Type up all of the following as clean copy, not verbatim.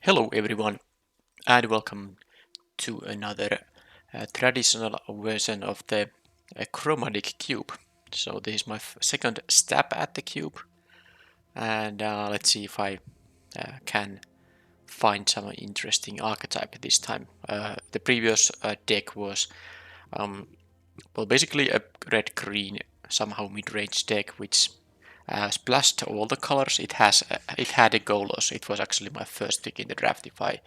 Hello everyone and welcome to another traditional version of the Chromatic cube. So this is my second stab at the cube and let's see if I can find some interesting archetype this time. The previous deck was basically a red-green somehow mid-range deck which splashed all the colors. It had a Golos. It was actually my first pick in the draft if I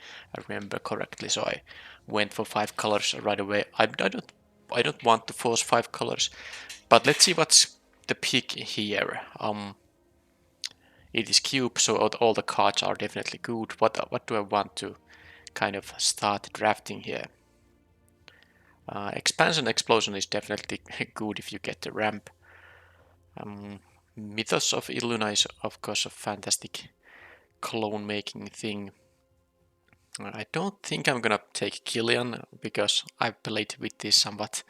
remember correctly. So I went for 5 colors right away. I don't want to force 5 colors, but let's see what's the pick here. It is cube, so all the cards are definitely good. What do I want to kind of start drafting here? Expansion Explosion is definitely good if you get the ramp. Mythos of Illuna is of course a fantastic clone making thing. I don't think I'm gonna take Killian because I've played with this somewhat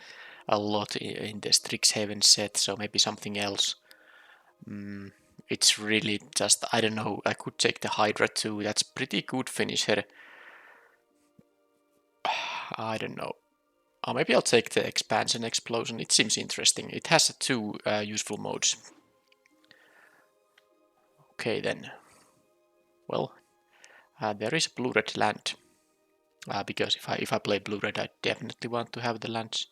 a lot in the Strixhaven set, so maybe something else. It's really just, I don't know, I could take the Hydra too, that's pretty good finisher. I don't know. Maybe I'll take the Expansion Explosion, it seems interesting. It has two useful modes. Okay then. Well, there is a blue-red land. Because if I play blue-red, I definitely want to have the lands.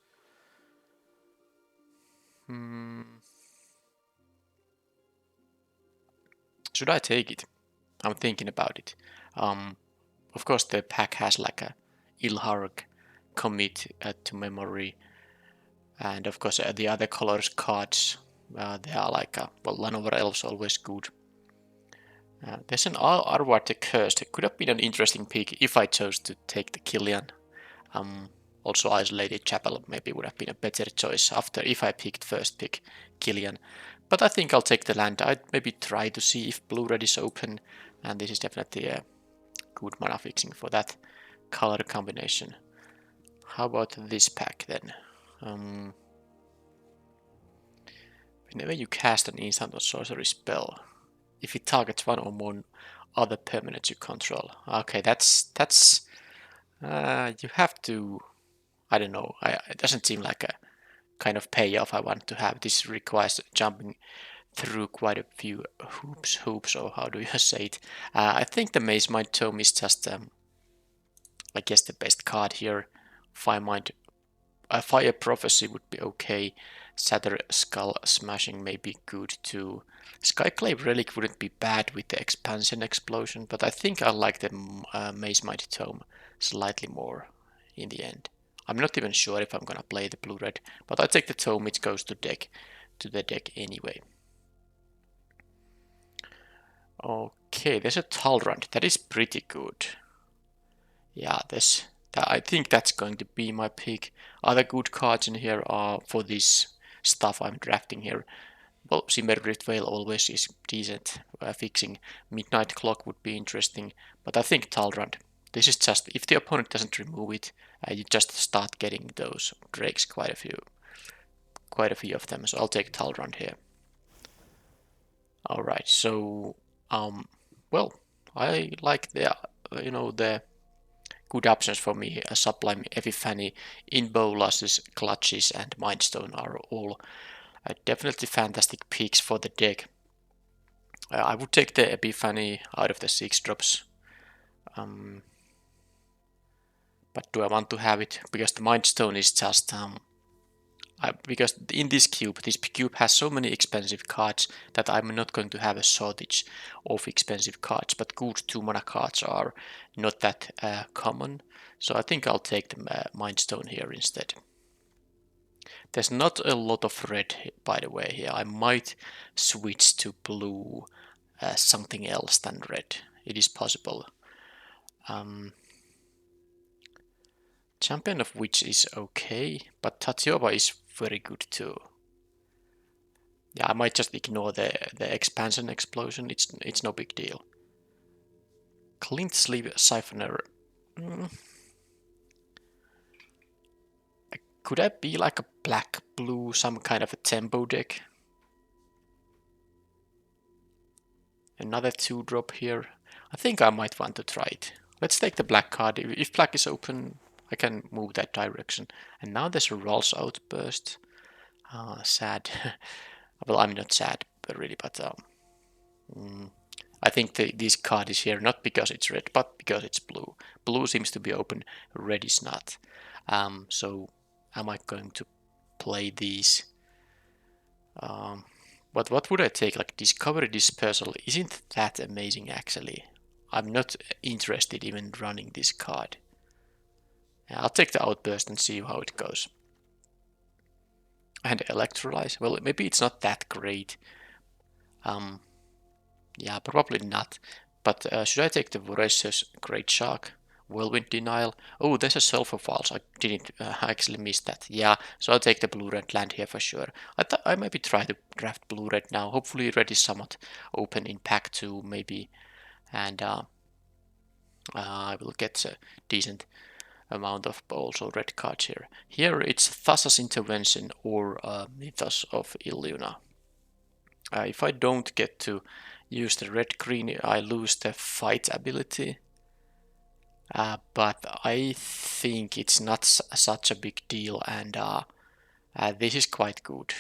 Should I take it? I'm thinking about it. Of course, the pack has like a Ilharg commit to memory, and of course the other colors cards. They are like Lanover Elves always good. There's an Arward the Cursed. It could have been an interesting pick if I chose to take the Killian. Also Isolated Chapel maybe would have been a better choice after if I picked first pick Killian. But I think I'll take the land. I'd maybe try to see if blue-red is open, and this is definitely a good mana fixing for that color combination. How about this pack then? Whenever you cast an instant or sorcery spell, if it targets one or more other permanents you control. Okay, that's you have to. I don't know. It doesn't seem like a kind of payoff I want to have. This requires jumping through quite a few hoops, or how do you say it? I think the Maze Mind Tome is just, I guess, the best card here. Fire Prophecy would be okay. Shatter Skull Smashing may be good too. Skyclave Relic wouldn't be bad with the Expansion Explosion, but I think I like the Maze Mind Tome slightly more in the end. I'm not even sure if I'm gonna play the blue-red, but I take the tome, it goes to the deck anyway. Okay, there's a Talrand, that is pretty good. Yeah, I think that's going to be my pick. Other good cards in here are for this stuff I'm drafting here. Well, Shimmer Rift Veil always is decent. Fixing Midnight Clock would be interesting, but I think Talrand. This is just, if the opponent doesn't remove it, you just start getting those drakes, quite a few of them. So I'll take Talrand here. All right, so well, I like the good options for me. Sublime Epiphany, In Bolas's, Clutches, and Mindstone are all definitely fantastic picks for the deck. I would take the Epiphany out of the 6 drops. But do I want to have it? Because the Mindstone is just because in this cube has so many expensive cards that I'm not going to have a shortage of expensive cards, but good 2 mana cards are not that common, so I think I'll take the Mindstone here instead. There's not a lot of red, by the way, here. I might switch to blue, something else than red. It is possible. Champion of Witch is okay, but Tatioba is very good too. Yeah, I might just ignore the Expansion Explosion, it's no big deal. Clint Sleeve Siphoner. Could I be like a black-blue, some kind of a tempo deck? Another 2-drop here. I think I might want to try it. Let's take the black card. If black is open, I can move that direction. And now there's a Rolls Outburst. Sad. Well, I'm not sad, but really, but I think this card is here not because it's red, but because it's blue. Blue seems to be open, red is not. So am I going to play these? What would I take? Like Discovery Dispersal isn't that amazing actually. I'm not interested even in running this card. Yeah, I'll take the Outburst and see how it goes. And Electrolyze. Well, maybe it's not that great. Yeah, probably not. But should I take the Voracious Great Shark? Whirlwind Denial. Oh, there's a Sulfur Falls. I didn't actually miss that. Yeah, so I'll take the blue-red land here for sure. I maybe try to draft blue-red now. Hopefully red is somewhat open in pack 2 maybe. And I will get a decent amount of also red cards here. Here it's Thassa's Intervention or Mythos of Illuna. If I don't get to use the red-green, I lose the fight ability. But I think it's not such a big deal, and this is quite good.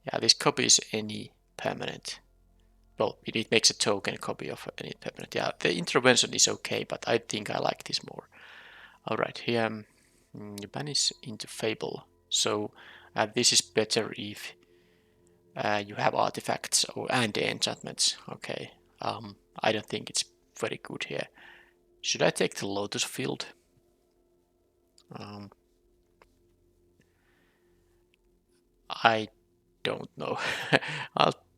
Yeah, this copy is any permanent. Well, it makes a token copy of any permanent. Yeah, the intervention is okay, but I think I like this more. Alright, here you banish into Fable. So this is better if you have artifacts and enchantments. Okay, I don't think it's very good here. Should I take the Lotus Field? I don't know.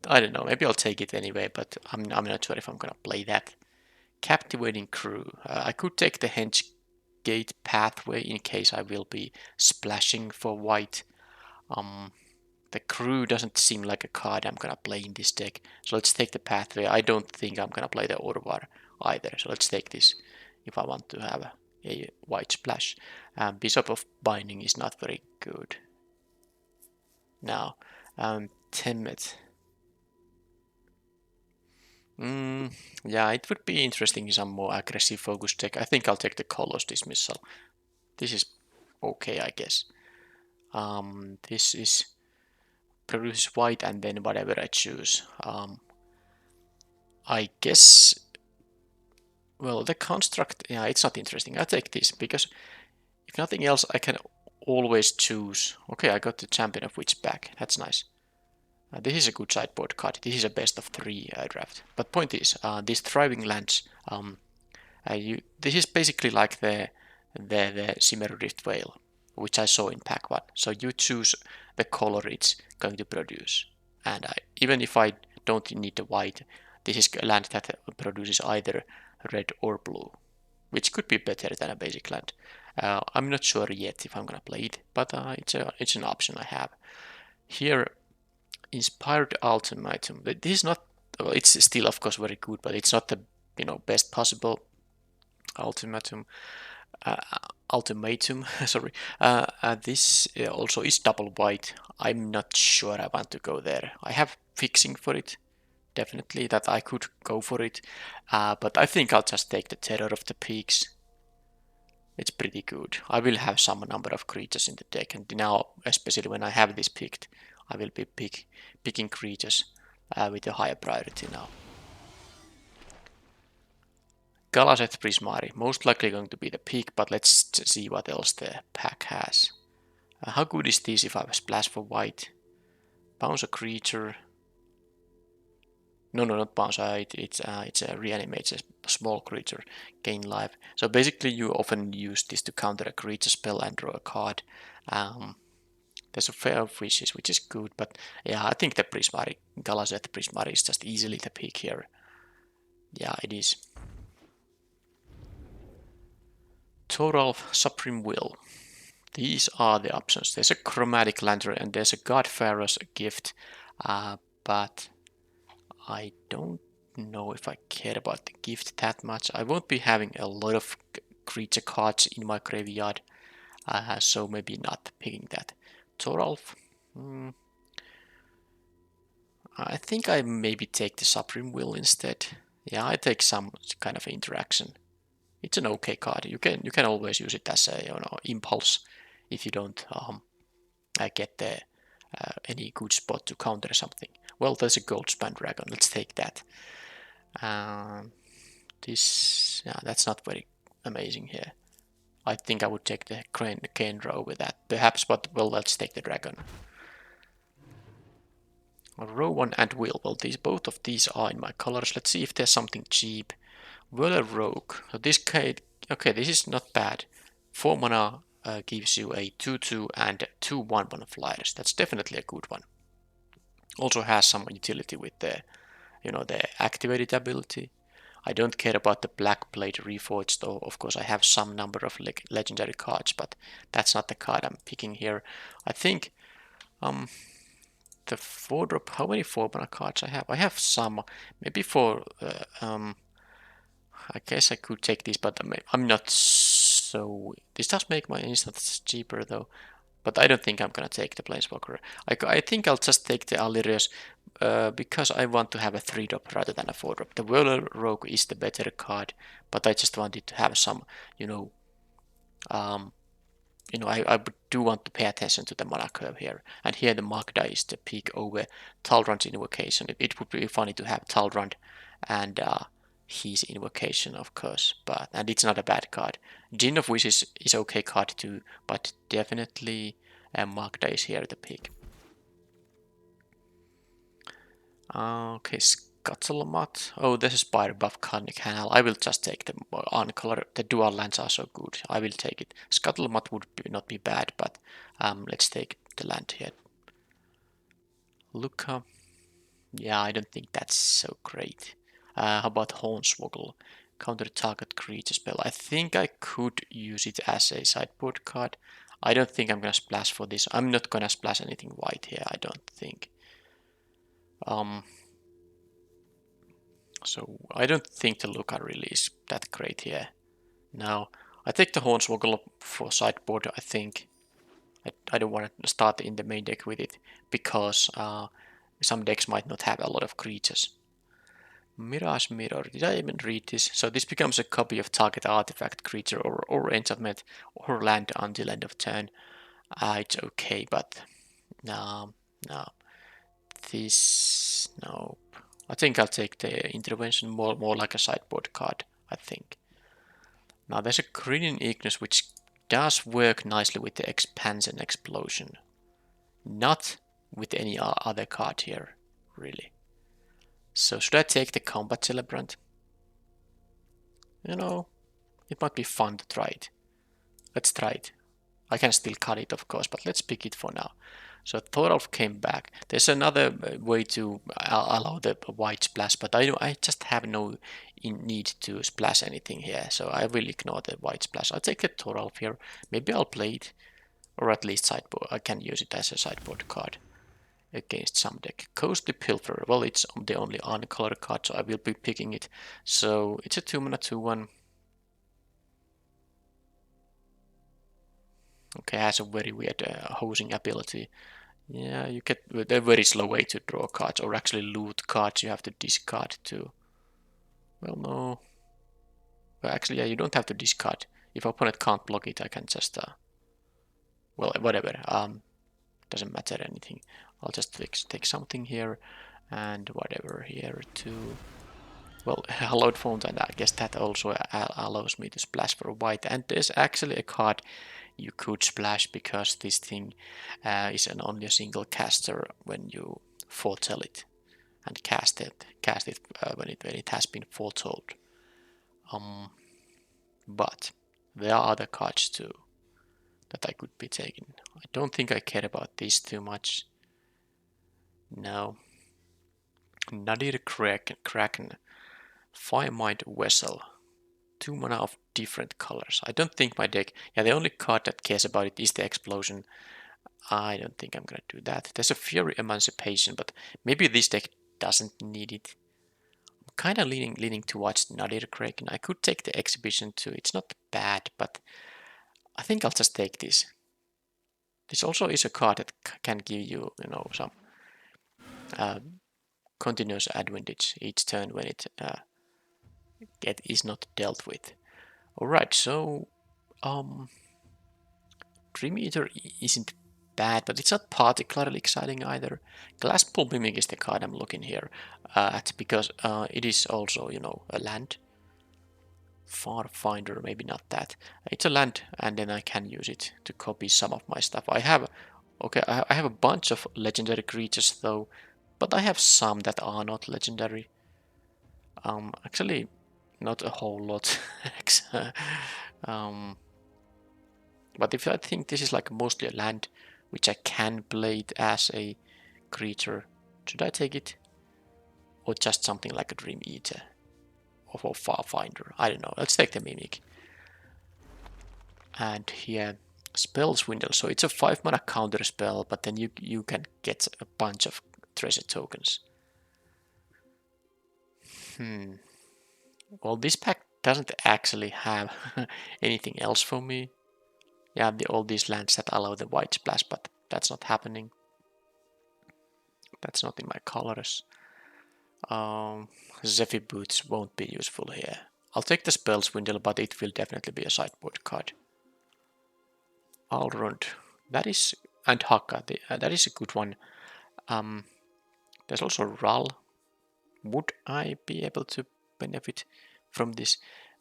I don't know. Maybe I'll take it anyway, but I'm not sure if I'm gonna play that. Captivating Crew. I could take the Henge Gate pathway in case I will be splashing for white. The Crew doesn't seem like a card I'm gonna play in this deck, so let's take the pathway. I don't think I'm gonna play the Orvar either, so let's take this if I want to have a white splash. Bishop of Binding is not very good. Now, Temmet. Yeah, it would be interesting in some more aggressive focus deck. I think I'll take the Color's Dismissal. This is okay, I guess. This is produces white and then whatever I choose. I guess, well, the construct, yeah, it's not interesting. I'll take this because if nothing else, I can always choose. Okay, I got the Champion of Witch back. That's nice. This is a good sideboard card. This is a best of 3 draft. But point is, these Thriving Lands, this is basically like the Shimmer Rift Whale, which I saw in pack 1. So you choose the color it's going to produce. And even if I don't need the white, this is a land that produces either red or blue, which could be better than a basic land. I'm not sure yet if I'm gonna play it, but it's an option I have. Here, Inspired Ultimatum. This is not, well, it's still of course very good, but it's not the best possible ultimatum. Ultimatum, sorry. This also is double white. I'm not sure I want to go there. I have fixing for it, definitely, that I could go for it. But I think I'll just take the Terror of the Peaks. It's pretty good. I will have some number of creatures in the deck, and now, especially when I have this picked, I will be picking creatures with a higher priority now. Galaseth Prismari, most likely going to be the pick, but let's see what else the pack has. How good is this if I splash for white? Bounce a creature. No, not bounce. It's a reanimate a small creature, gain life. So basically, you often use this to counter a creature spell and draw a card. There's a Fair of Wishes, which is good, but yeah, I think the Prismari, Galaseth Prismari is just easily the pick here. Yeah, it is. Toralf Supreme Will. These are the options. There's a Chromatic Lantern and there's a God Pharaoh's Gift, but I don't know if I care about the gift that much. I won't be having a lot of creature cards in my graveyard, so maybe not picking that. Toralf. I think I maybe take the Supreme Will instead. Yeah, I take some kind of interaction. it's an okay card. You can always use it as a impulse if you don't get the any good spot to counter something. Well, there's a gold span dragon. Let's take that. That's not very amazing here. I think I would take the cane row with that, perhaps, but well, let's take the dragon. Row 1 and wheel. Well, both of these are in my colors. Let's see if there's something cheap. Whirler Rogue. So this card, okay, this is not bad. 4 mana gives you a 2/2 and 2/1 mana flyers. That's definitely a good one. Also has some utility with the activated ability. I don't care about the Black Blade Reforged, though of course I have some number of legendary cards, but that's not the card I'm picking here. I think the 4-drop, how many 4-mana cards I have? I have some, maybe for, I guess I could take this, but I'm not so, this does make my instants cheaper though. But I don't think I'm gonna take the Planeswalker. I think I'll just take the Alirios because I want to have a 3-drop rather than a 4-drop. The Whirler Rogue is the better card, but I just wanted to have some, I do want to pay attention to the mana curve here. And here the Magda is the peak over Talrand's invocation. It would be funny to have Talrand and his invocation, of course, and it's not a bad card. Djinn of Wishes is okay card too, but definitely Magda is here the peak. Okay, Scuttlebutt. Oh, there's a Spire buff Canal. I will just take the uncolor. The dual lands are so good. I will take it. Scuttlebutt would not be bad, but let's take the land here. Luca. Yeah, I don't think that's so great. How about Hornswoggle? Counter target creature spell. I think I could use it as a sideboard card. I don't think I'm gonna splash for this. I'm not gonna splash anything white here, I don't think. So I don't think the Luca really is that great here. Now, I take the Hornswoggle for sideboard, I think. I don't want to start in the main deck with it, because some decks might not have a lot of creatures. Mirage Mirror, did I even read this? So this becomes a copy of target artifact, creature, or enchantment, or land until end of turn. It's okay, but no. This, no. I think I'll take the intervention more like a sideboard card, I think. Now there's a Green Ignis which does work nicely with the Expansion Explosion. Not with any other card here, really. So should I take the Combat Celebrant? It might be fun to try it. Let's try it. I can still cut it, of course, but let's pick it for now. So Thorolf came back. There's another way to allow the white splash, but I just have no need to splash anything here, so I will ignore the white splash. I'll take the Thorolf here. Maybe I'll play it, or at least sideboard. I can use it as a sideboard card against some deck. Ghostly Pilfer. Well, it's the only uncolored card, so I will be picking it. So it's a 2-mana 2/1. Okay, has a very weird hosing ability. Yeah, you get a very slow way to draw cards, or actually loot cards you have to discard too. Well, no. Well, actually, yeah, you don't have to discard. If opponent can't block it, I can just, well, whatever. Doesn't matter anything. I'll just take something here, and whatever here too. Well, hallowed fountain, I guess that also allows me to splash for white. And there's actually a card you could splash, because this thing is only a single caster when you foretell it and cast it when it has been foretold. But there are other cards too that I could be taking. I don't think I care about these too much. No. Nadir Kraken, Firemind Vessel. 2 mana of different colors. I don't think my deck... Yeah, the only card that cares about it is the Explosion. I don't think I'm gonna do that. There's a Fury Emancipation, but maybe this deck doesn't need it. I'm kind of leaning towards Nadir Kraken. I could take the Exhibition too. It's not bad, but I think I'll just take this. This also is a card that can give you, some continuous advantage each turn when it is not dealt with. Alright, so Dream Eater isn't bad, but it's not particularly exciting either. Glass Pool Mimic is the card I'm looking here at because it is also, you know, a land. Far Finder, maybe not that. It's a land, and then I can use it to copy some of my stuff. I have, okay, I have a bunch of legendary creatures though, but I have some that are not legendary. Actually, not a whole lot. um, but if I think this is like mostly a land, which I can play it as a creature, should I take it? Or just something like a Dream Eater? Or Farfinder? I don't know. Let's take the Mimic. And here, Spell Swindle. So it's a 5 mana counter spell, but then you can get a bunch of treasure tokens. Well, this pack doesn't actually have anything else for me. Yeah, all these lands that allow the white splash, but that's not happening. That's not in my colors. Zephyr Boots won't be useful here. I'll take the Spell Swindle, but it will definitely be a sideboard card. Alrund. That is... and Hakka. That is a good one. There's also Ral. Would I be able to benefit from this?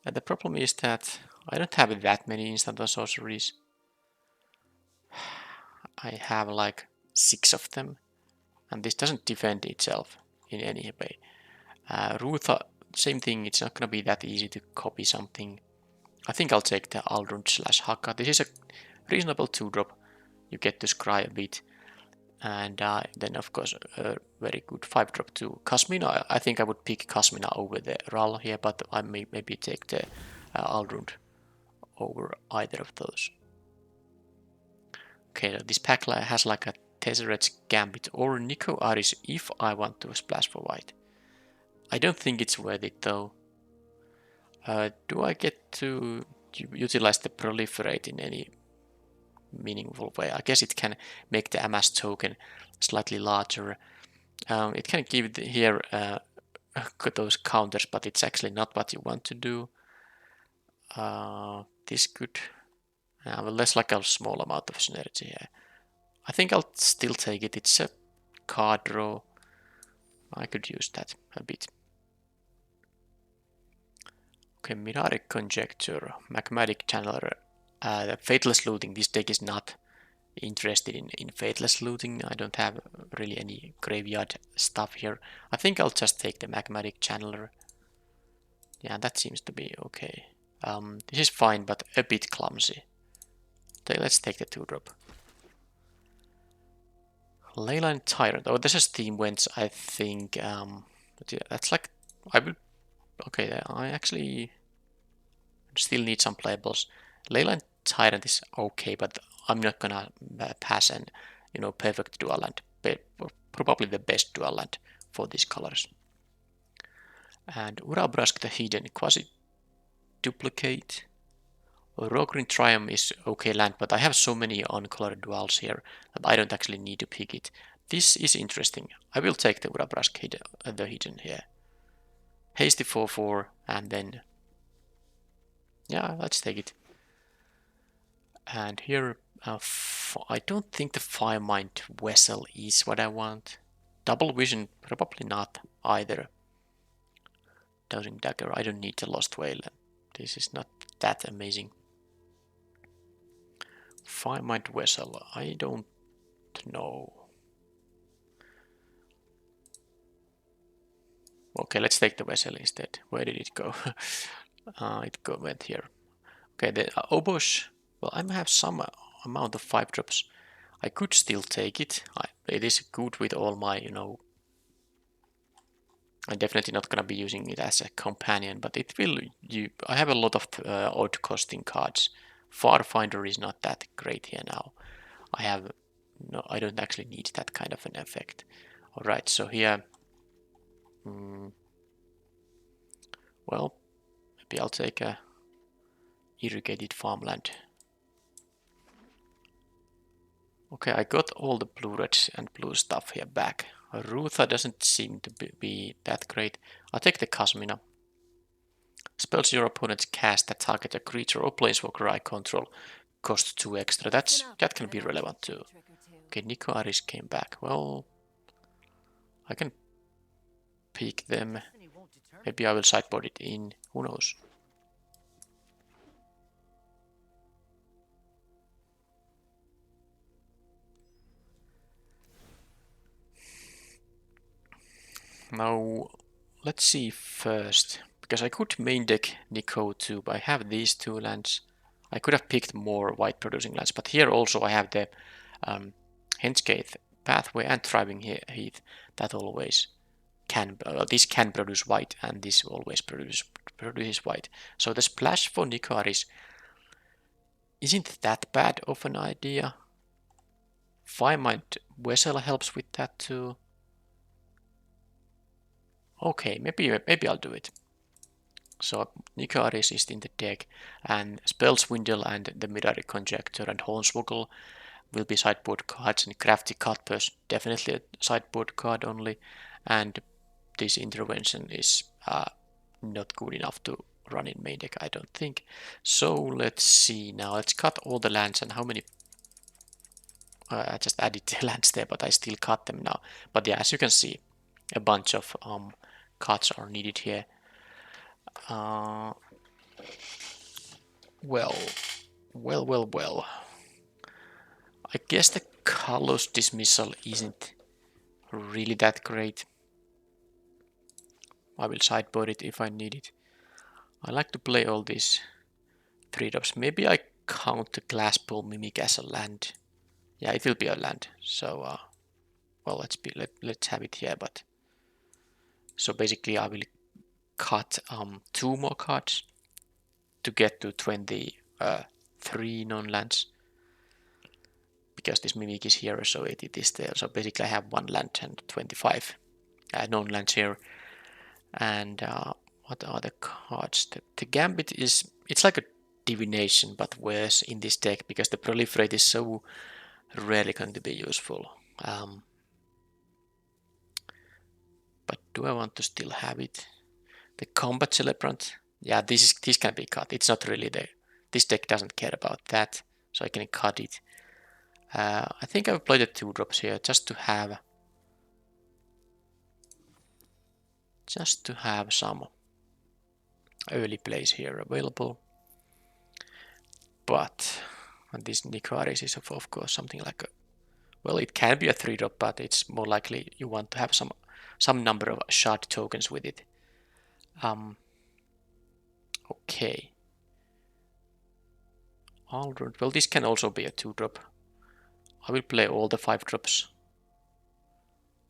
The problem is that I don't have that many instant sorceries. I have like 6 of them, and this doesn't defend itself in any way. Rutha, same thing, it's not gonna be that easy to copy something. I think I'll take the Alrund / Hakka. This is a reasonable 2-drop. You get to scry a bit, and then of course a very good 5-drop too. Kasmina, I think I would pick Kasmina over the Ral here, but I may maybe take the Alrund over either of those. Okay, this pack has like a Tezzeret's Gambit or Nico Aris if I want to splash for white. I don't think it's worth it though. Do I get to utilize the Proliferate in any meaningful way? I guess it can make the amass token slightly larger. It can give here those counters, but it's actually not what you want to do. This could... well, there's like a small amount of synergy here. I think I'll still take it. It's a card draw. I could use that a bit. Okay, Mirare Conjecture, Magmatic Channeler, Fateless Looting. This deck is not interested in Fateless Looting. I don't have really any graveyard stuff here. I think I'll just take the Magmatic Channeler. Yeah, that seems to be okay. This is fine, but a bit clumsy. Let's take the 2-drop. Leyline Tyrant. Oh, this is Steam Wents, I think. But yeah, that's like... I will... Okay, I actually still need some playables. Leyline Tyrant is okay, but I'm not gonna pass an, you know, perfect dual land. Probably the best dual land for these colors. And Urabrask the Hidden Quasi-Duplicate. Rogrin Triumph is okay land, but I have so many uncolored duals here that I don't actually need to pick it. This is interesting. I will take the Urabrask the Hidden here. Hasty 4/4, and then... yeah, let's take it. And here, I don't think the Firemind Vessel is what I want. Double Vision, probably not either. Dowsing Dagger, I don't need the Lost Whale. This is not that amazing. Firemind Vessel, I don't know. Okay, let's take the Vessel instead. Where did it go? Went here. Okay, the Obosh, well, I have some amount of 5-drops. I could still take it. It is good with all my, you know... I'm definitely not gonna be using it as a companion, but it will... I have a lot of odd costing cards. Farfinder is not that great here now. I don't actually need that kind of an effect. Alright, so here... well, maybe I'll take a irrigated farmland. Okay, I got all the blue, reds and blue stuff here back. Rutha doesn't seem to be that great. I'll take the Kasmina. spells your opponent cast that target a creature or planeswalker I control cost 2 extra. That can be relevant too. Okay, Nico Aris came back. Well, I can pick them. Maybe I will sideboard it in. Who knows? Now, let's see first. Because I could main deck Nico too, but I have these 2 lands. I could have picked more white producing lands, but here also I have the Henchgate Pathway and Thriving Heath that always can, this can produce white and this always produces white. So the splash for Nicaris isn't that bad of an idea. Firemind Vessel helps with that too. Okay, maybe I'll do it. So Nicaris is in the deck, and Spellswindle and the Midari Conjecture and Hornswoggle will be sideboard cards, and Crafty Cutpurse definitely a sideboard card only, and this intervention is not good enough to run in main deck, I don't think. So let's see now. Let's cut all the lands, and how many? I just added the lands there, but I still cut them now. But yeah, as you can see, a bunch of cuts are needed here. Well. I guess the Kalos dismissal isn't really that great. I will sideboard it if I need it. I like to play all these 3-drops. Maybe I count the Glasspool Mimic as a land. Yeah, it will be a land. So, well, let's have it here. But so basically, I will cut 2 more cards to get to 23 non-lands. Because this Mimic is here, so it is there. So basically, I have 1 land and 25 non-lands here. And what are the cards? The Gambit it's like a divination, but worse in this deck because the Proliferate is so rarely going to be useful. But do I want to still have it? The Combat Celebrant, yeah, this can be cut. It's not really there. This deck doesn't care about that, so I can cut it. I think I'll play the 2-drops here just to have some early plays here available. But this Nicaris is of course something like a, well, it can be a 3-drop, but it's more likely you want to have some number of shard tokens with it. Okay. Alright, well, this can also be a 2-drop. I will play all the 5-drops.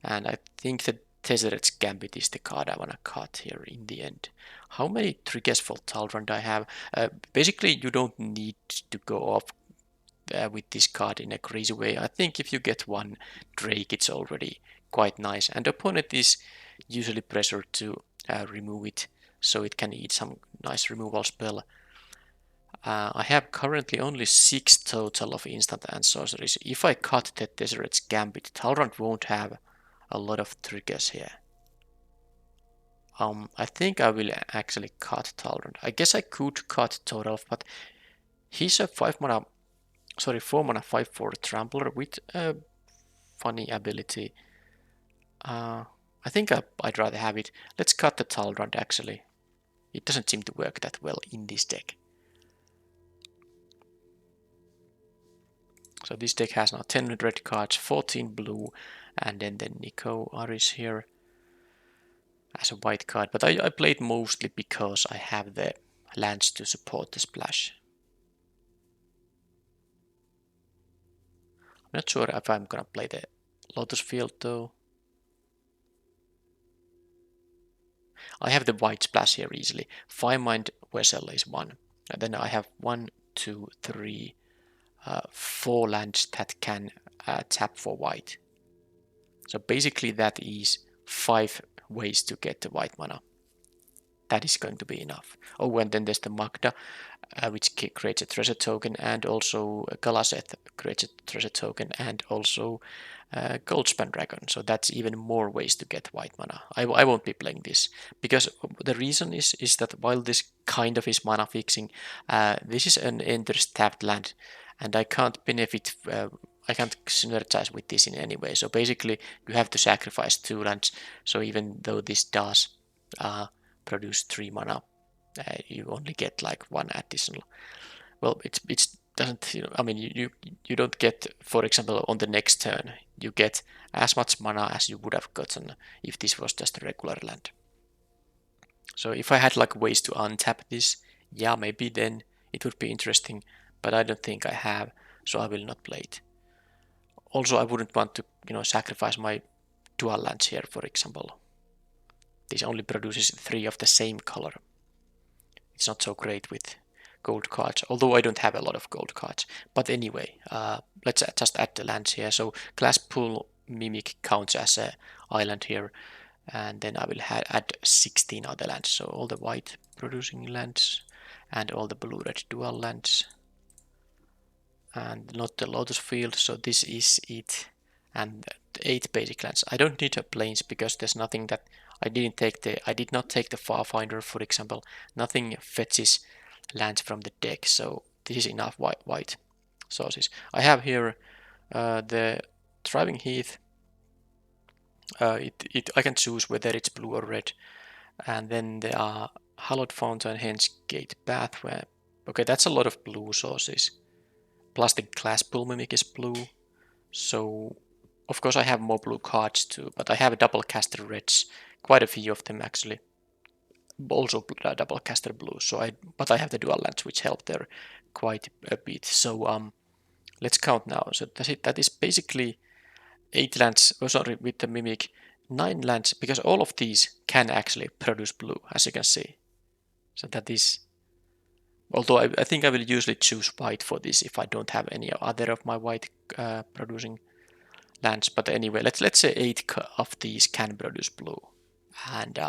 And I think that Tezzeret's Gambit is the card I want to cut here in the end. How many triggers for Talrand I have? Basically, you don't need to go off with this card in a crazy way. I think if you get 1 Drake, it's already quite nice. And the opponent is usually pressured to remove it, so it can eat some nice removal spell. I have currently only 6 total of instant and sorceries. If I cut the Tezzeret's Gambit, Talrand won't have a lot of triggers here. I think I will actually cut Talrand. I guess I could cut Toralf, but he's a 4 mana 5/4 trampler with a funny ability. I think I'd rather have it. Let's cut the Talrand actually. It doesn't seem to work that well in this deck. So this deck has now 10 red cards, 14 blue, and then the Nico Aris here as a white card. But I played mostly because I have the lands to support the splash. I'm not sure if I'm gonna play the Lotus Field though. I have the white splash here easily. Firemind Vessel is 1. And then I have 1, 2, 3, 4 lands that can tap for white. So basically that is 5 ways to get the white mana. That is going to be enough. Oh, and then there's the Magda, which creates a treasure token, and also Galaseth creates a treasure token, and also Goldspan Dragon. So that's even more ways to get white mana. I won't be playing this because the reason is that while this kind of is mana fixing, this is an enters tapped land, and I can't benefit. I can't synergize with this in any way. So basically, you have to sacrifice 2 lands. So even though this does produce 3 mana, you only get like 1 additional. Well, it's doesn't, I mean, you don't get, for example, on the next turn you get as much mana as you would have gotten if this was just a regular land. So if I had like ways to untap this, yeah, maybe then it would be interesting, but I don't think I have, so I will not play it. Also, I wouldn't want to, sacrifice my dual lands here, for example. This only produces 3 of the same color. It's not so great with gold cards, although I don't have a lot of gold cards. But anyway, let's just add the lands here. So Glasspool Mimic counts as an island here, and then I will add 16 other lands. So all the white producing lands and all the blue-red dual lands, and not the Lotus Field. So this is it, and the 8 basic lands. I don't need a plains because there's nothing that I did not take the Farfinder, for example. Nothing fetches lands from the deck, so this is enough white sources. I have here the Thriving Heath. I can choose whether it's blue or red, and then there are Hallowed Fountain, Henge Gate, Pathway. Okay, that's a lot of blue sources. Plus the Glasspool Mimic is blue, so of course I have more blue cards too, but I have a double caster reds, quite a few of them actually. Also double caster blue, but I have the dual lands which help there quite a bit. So let's count now. So that is basically 8 lands, sorry, with the Mimic, 9 lands, because all of these can actually produce blue, as you can see. So that is, although I think I will usually choose white for this if I don't have any other of my white producing lands. But anyway, let's say 8 of these can produce blue, and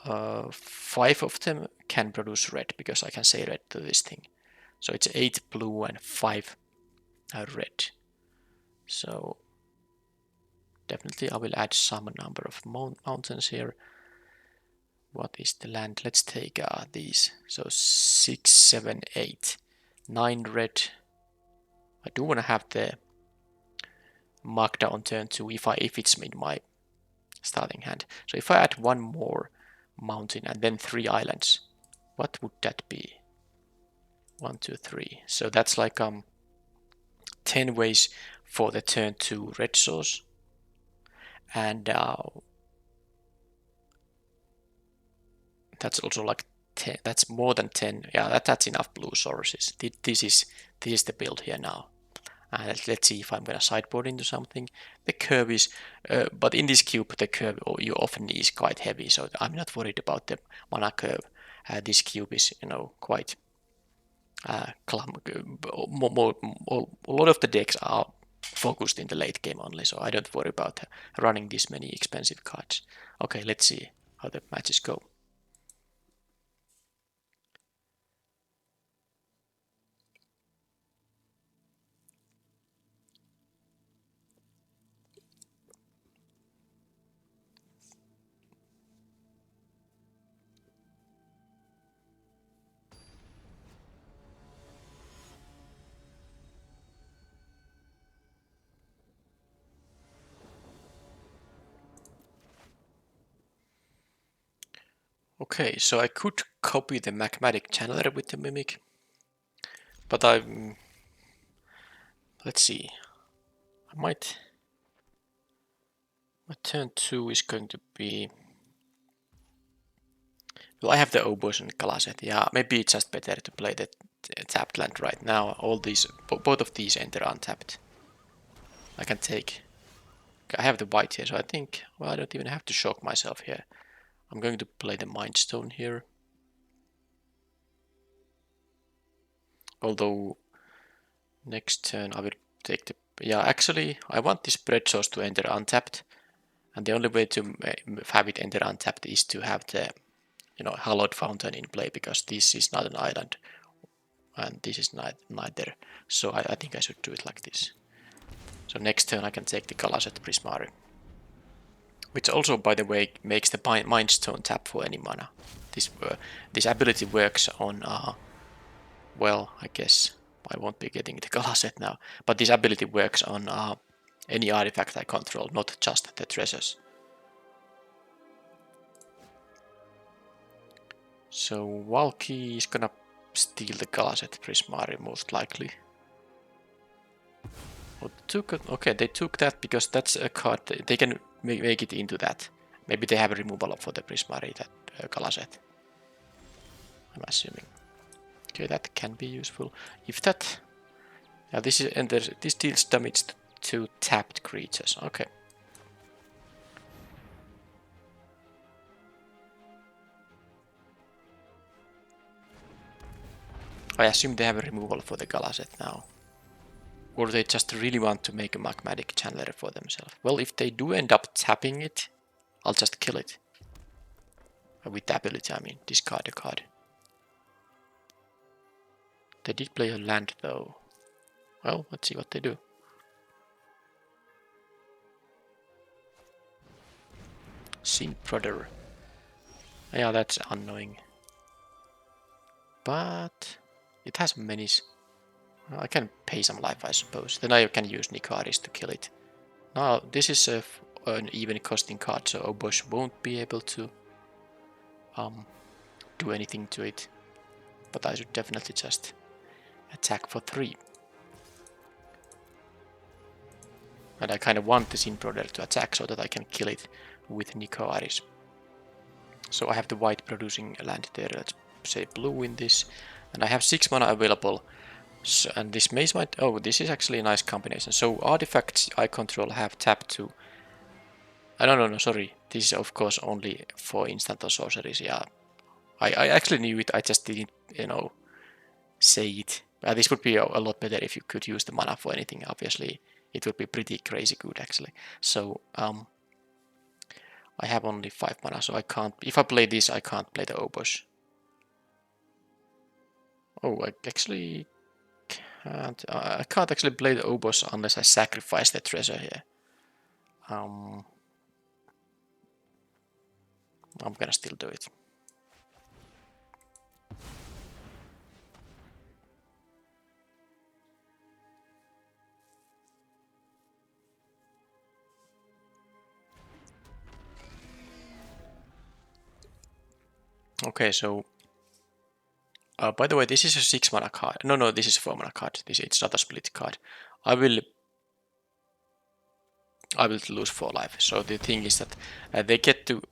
5 of them can produce red, because I can say red to this thing. So it's 8 blue and 5 red. So definitely I will add some number of mountains here. What is the land? Let's take these. So 6, 7, 8, 9 red. I do want to have the Magda on turn 2 if it's in my starting hand. So if I add 1 more mountain and then 3 islands, what would that be? 1, 2, 3. So that's like 10 ways for the turn 2 red source, and that's also like 10. That's more than 10. Yeah, that's enough blue sources. This is the build here now. And let's see if I'm gonna sideboard into something. The curve is, but in this cube the curve you often is quite heavy, so I'm not worried about the mana curve. This cube is, quite a lot of the decks are focused in the late game only, so I don't worry about running this many expensive cards. Okay, let's see how the matches go. Okay, so I could copy the magmatic channeler with the Mimic, but let's see. My turn 2 is going to be, well, I have the Oboes and Galaseth. Yeah, maybe it's just better to play the tapped land right now. All these, both of these enter untapped. I can take, I have the white here, so I think, well, I don't even have to shock myself here. I'm going to play the Mind Stone here. Although next turn I will take the, yeah, actually I want this bread sauce to enter untapped, and the only way to have it enter untapped is to have the hallowed fountain in play, because this is not an island and this is neither. So I think I should do it like this. So next turn I can take the Galaset Prismari, which also, by the way, makes the Mind Stone tap for any mana. This ability works on, well, I guess I won't be getting the Galaset now, but this ability works on any artifact I control, not just the treasures. So Valky is gonna steal the Galaset Prismari most likely. Oh, okay, they took that because that's a card. They can make it into that. Maybe they have a removal for the Prismari, that Galaset, I'm assuming. Okay, that can be useful. If that... Yeah, this is, and this deals damage to tapped creatures. Okay. I assume they have a removal for the Galaset now. Or they just really want to make a magmatic channeler for themselves. Well, if they do end up tapping it, I'll just kill it. With the ability, I mean, discard a card. They did play a land though. Well, let's see what they do. Sin Brother. Yeah, that's annoying. But it has minis. I can pay some life, I suppose. Then I can use Nikaris to kill it. Now, this is an even costing card, so Obosh won't be able to do anything to it. But I should definitely just attack for 3. And I kind of want the Sin Brother to attack so that I can kill it with Nikaris. So I have the white producing land there, let's say blue in this. And I have 6 mana available. So, and this Maze Might... Oh, this is actually a nice combination. So artifacts I control have tap to... No, sorry. This is of course only for instant or sorceries, yeah. I actually knew it, I just didn't, say it. This would be a lot better if you could use the mana for anything, obviously. It would be pretty crazy good, actually. So, I have only 5 mana, so I can't... If I play this, I can't play the Obosh. Oh, I actually... I can't actually play the Obosh unless I sacrifice the treasure here. I'm gonna still do it. Okay, so... by the way, this is a 6 mana card. No, this is a 4 mana card. It's not a split card. I will lose 4 life. So the thing is that they get to,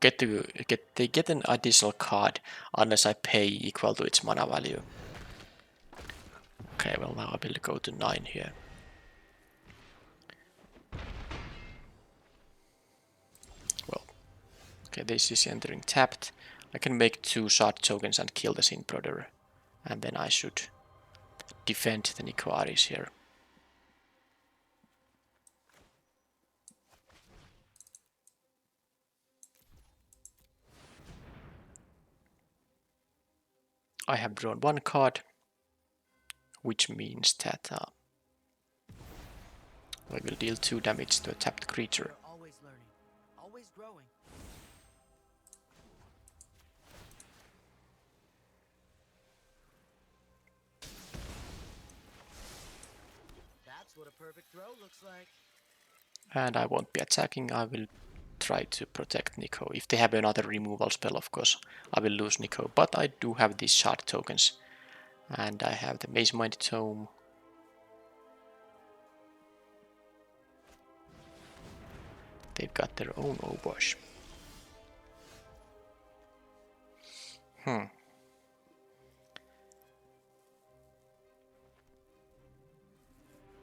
they get an additional card unless I pay equal to its mana value. Okay, well now I will go to 9 here. Well, okay, this is entering tapped. I can make 2 shard tokens and kill the Sin Brother, and then I should defend the Nikaris here. I have drawn 1 card, which means that I will deal 2 damage to a tapped creature. Always learning, always growing. That's what a perfect throw looks like. And I won't be attacking, I will try to protect Nico. If they have another removal spell, of course, I will lose Nico. But I do have these shard tokens. And I have the Maze Mind Tome. They've got their own Obosh.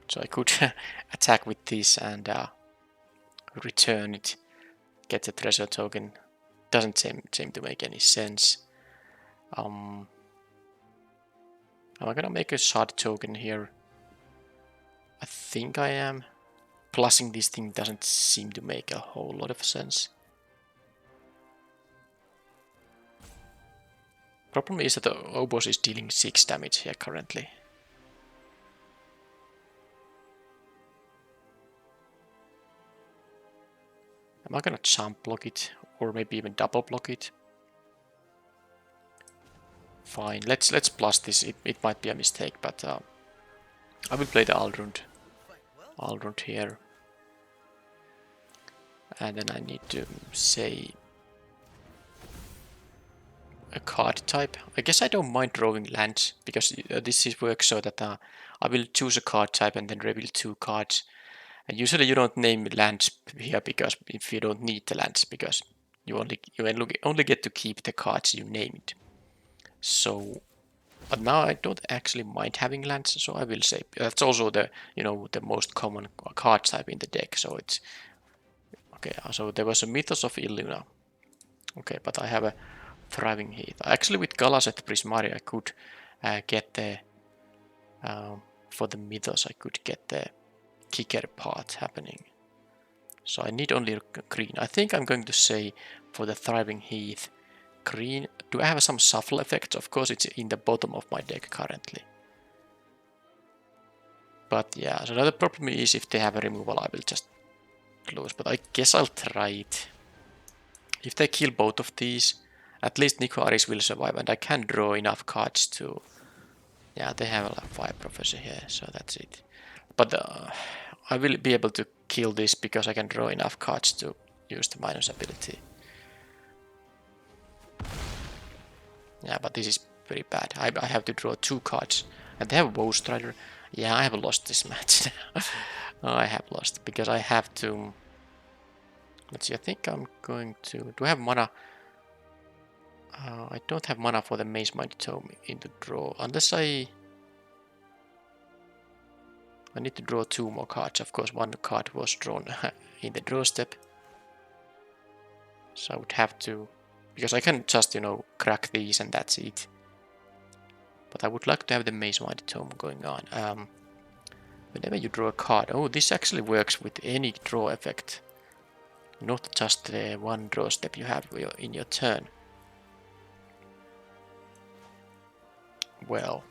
So I could attack with this and return it, get the treasure token. Doesn't seem to make any sense. Am I gonna make a shard token here? I think I am. Plussing this thing doesn't seem to make a whole lot of sense. Problem is that the Obos is dealing 6 damage here currently. Am I gonna jump block it? Or maybe even double block it? Fine, let's plus this. It might be a mistake, but I will play the Alrund here. And then I need to say a card type. I guess I don't mind drawing lands, because this works so that I will choose a card type and then reveal 2 cards. And usually you don't name lands here, because if you don't need the lands, because you only get to keep the cards you named. So, but now I don't actually mind having lands, so I will say that's also the the most common card type in the deck. So it's okay. So there was a Mythos of Illuna. Okay, but I have a Thriving Heath. Actually, with Galaset Prismari, I could get the for the Mythos, I could get the kicker part happening. So I need only green. I think I'm going to say for the Thriving Heath, green. Do I have some shuffle effects? Of course, it's in the bottom of my deck currently. But yeah, so the problem is if they have a removal, I will just lose. But I guess I'll try it. If they kill both of these, at least Nico Aris will survive, and I can draw enough cards to... Yeah, they have like 5 Professor here, so that's it. But I will be able to kill this because I can draw enough cards to use the minus ability. Yeah, but this is very bad. I have to draw 2 cards. And they have Woe Strider. Yeah, I have lost this match. I have lost because I have to... Let's see, I think I'm going to... Do I have mana? I don't have mana for the Maze Mighty Tome into draw. Unless I need to draw 2 more cards. Of course, 1 card was drawn in the draw step. So I would have to... Because I can just, crack these and that's it. But I would like to have the Maze Mighty Tome going on. Whenever you draw a card... Oh, this actually works with any draw effect. Not just the 1 draw step you have in your turn. Well...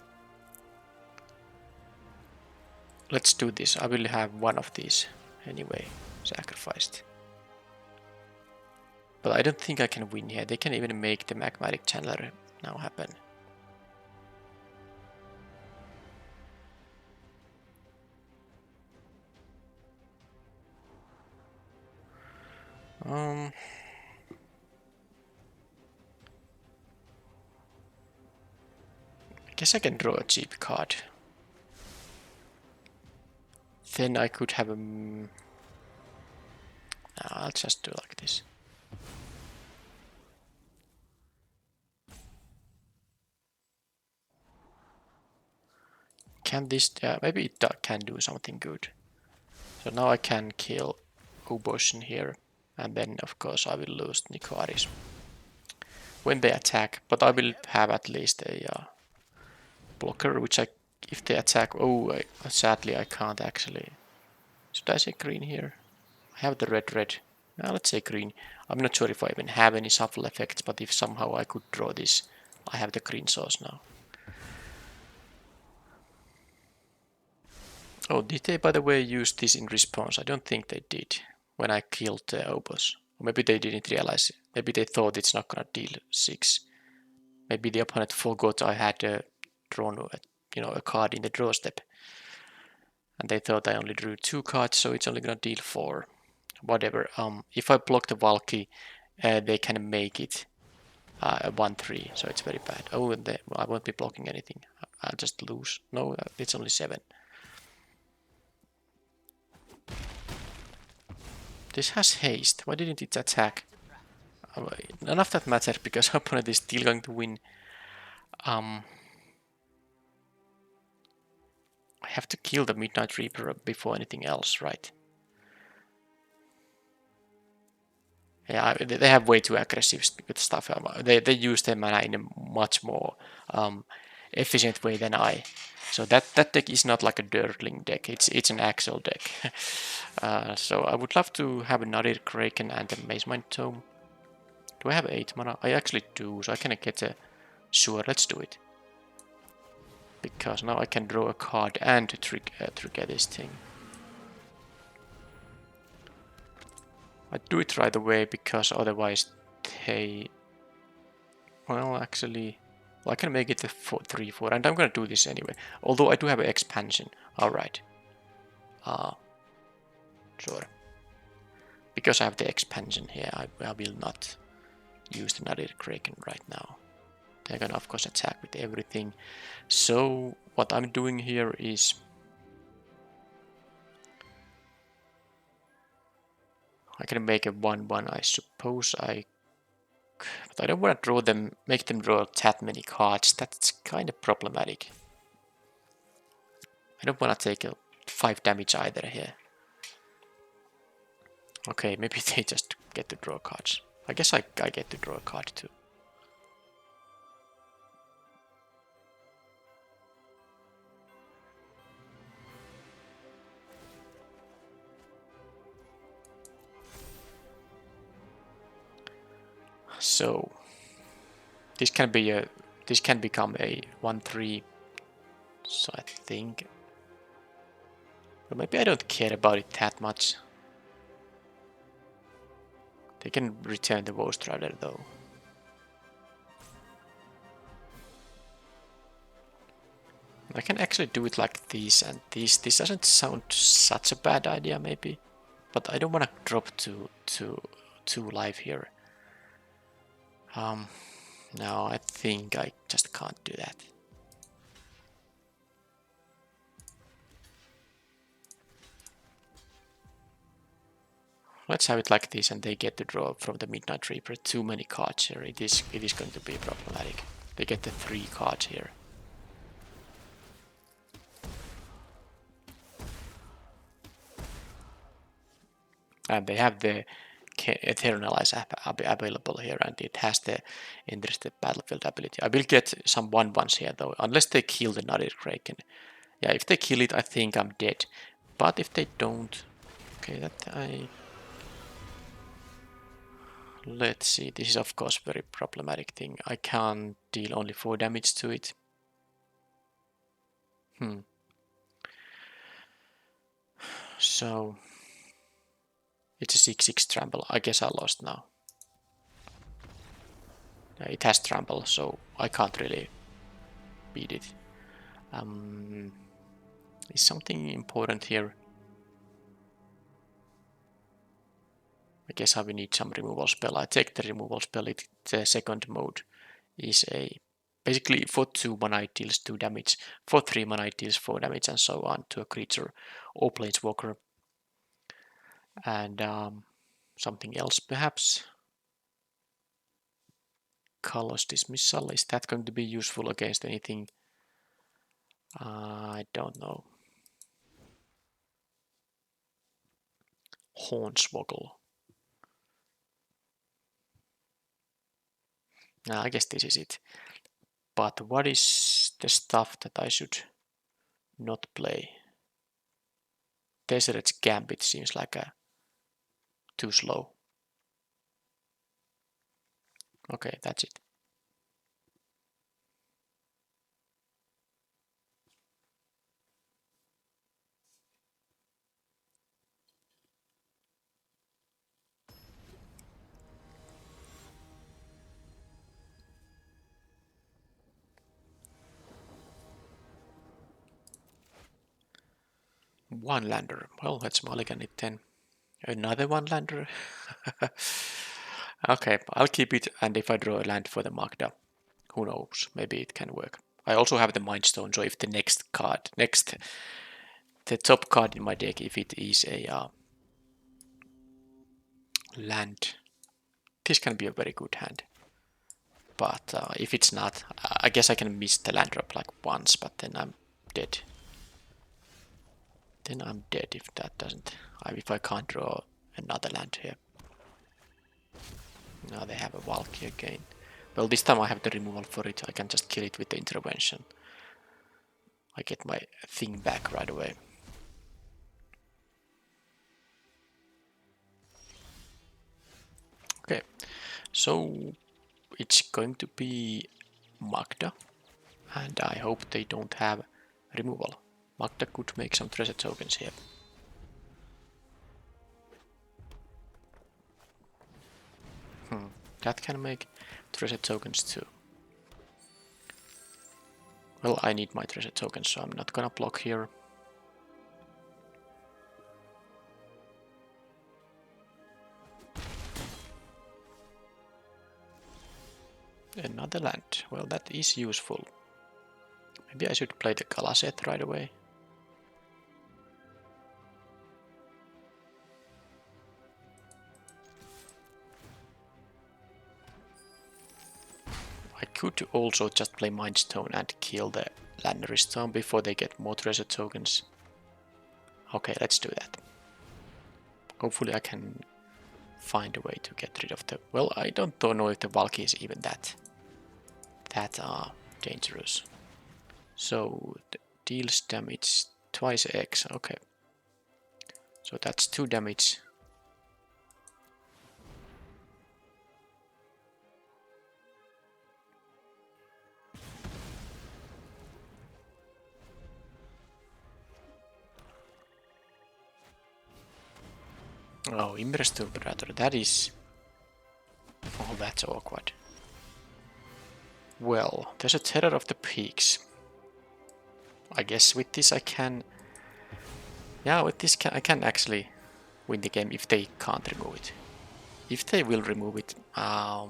Let's do this. I will have 1 of these anyway sacrificed. But I don't think I can win here. They can even make the Magmatic Channeler now happen. I guess I can draw a cheap card. Then I could have a... No, I'll just do like this. Can this... maybe it can do something good. So now I can kill Uboshin here. And then, of course, I will lose Nico Aris when they attack. But I will have at least a blocker, which if they attack... Oh, sadly I can't actually... Should I say green here? I have the red. Now let's say green. I'm not sure if I even have any shuffle effects, but if somehow I could draw this, I have the green source now. Oh, did they, by the way, use this in response? I don't think they did when I killed the Obos. Or maybe they didn't realize it. Maybe they thought it's not gonna deal 6. Maybe the opponent forgot I had drawn a card in the draw step. And they thought I only drew 2 cards, so it's only gonna deal 4. Whatever. If I block the Valky, they can make it a 1-3, so it's very bad. Oh, and I won't be blocking anything. I'll just lose. No, it's only 7. This has haste. Why didn't it attack? None of that matters because opponent is still going to win. I have to kill the Midnight Reaper before anything else, right? Yeah, they have way too aggressive with stuff. They use their mana in a much more efficient way than I. So that deck is not like a Dirtling deck. It's an actual deck. So I would love to have another Kraken and a Maze Mind Tome. Do I have 8 mana? I actually do, so I can get a Sure, let's do it. Because now I can draw a card and trigger this thing. I do it right away because otherwise they... Well, actually... Well, I can make it a 3-4, and I'm gonna do this anyway. Although I do have an expansion. Alright. Sure. Because I have the expansion here, I will not use the Nadir Kraken right now. They're gonna of course attack with everything. So what I'm doing here is I can make a 1-1, I suppose. But I don't want to draw them, make them draw that many cards. That's kind of problematic. I don't want to take a 5 damage either here. Okay, maybe they just get to draw cards. I guess I get to draw a card too. So this can become a 1-3. So I think, well, maybe I don't care about it that much. They can return the Ghost Rider though. I can actually do it like this and this. This doesn't sound such a bad idea maybe. But I don't want to drop to life here. No, I think I just can't do that. Let's have it like this and they get to draw from the Midnight Reaper too many cards here. It is going to be problematic. They get the 3 cards here. And they have the Eternalize available here, and it has the Interested Battlefield ability. I will get some 1-1s here though, unless they kill the Nadir Kraken. Yeah, if they kill it, I think I'm dead. But if they don't... Okay, Let's see, this is of course very problematic thing. I can deal only 4 damage to it. So... It's a 6-6 trample. I guess I lost now. It has trample, so I can't really beat it. Is something important here? I guess I will need some removal spell. I take the removal spell. The second mode is a basically for 2 mana it deals 2 damage, for 3 mana it deals 4 damage, and so on to a creature or planeswalker. And something else perhaps. Color's Dismissal, is that going to be useful against anything? I don't know. Hornswoggle. Nah, I guess this is it. But what is the stuff that I should not play? Tezzeret Gambit seems like too slow. Okay, that's it. One lander. Well, let's mulligan it then. Another one lander. Okay, I'll keep it, and if I draw a land for the Magda, who knows, maybe it can work. I also have the Mind Stone, so if the the top card in my deck, if it is a land, this can be a very good hand. But if it's not, I guess I can miss the land drop like once, but then I'm dead. Then I'm dead if that doesn't, if I can't draw another land here. Now they have a Valky again. Well, this time I have the removal for it. I can just kill it with the intervention. I get my thing back right away. Okay, so it's going to be Magda. And I hope they don't have removal. Magda could make some treasure tokens here. That can make treasure tokens too. Well, I need my treasure tokens, so I'm not gonna block here. Another land. Well, that is useful. Maybe I should play the Kalaset right away. I could also just play Mindstone and kill the Landary Stone before they get more treasure tokens. Okay, let's do that. Hopefully I can find a way to get rid of the... Well, I don't know if the Valky is even that dangerous. So, deals damage twice X, okay. So that's 2 damage. Oh, Impressed Imperator, that is... Oh, that's awkward. Well, there's a Terror of the Peaks. I guess with this I can... Yeah, with this I can actually win the game if they can't remove it. If they will remove it, I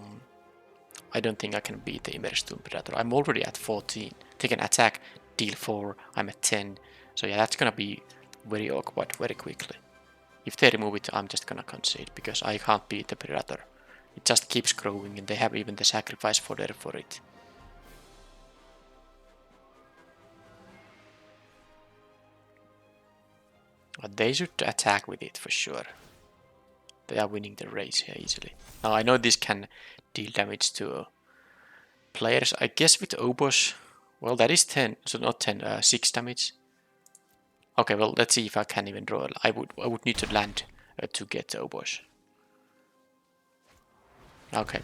don't think I can beat the Impressed Imperator. I'm already at 14. They can attack, deal 4, I'm at 10. So yeah, that's gonna be very awkward very quickly. If they remove it, I'm just gonna concede, because I can't beat the Predator. It just keeps growing, and they have even the sacrifice fodder for it. But they should attack with it for sure. They are winning the race here easily. Now I know this can deal damage to players. I guess with Obos, well that is 10, so not 10, 6 damage. Okay, well let's see if I can even draw. I would need to land to get Obos. Okay.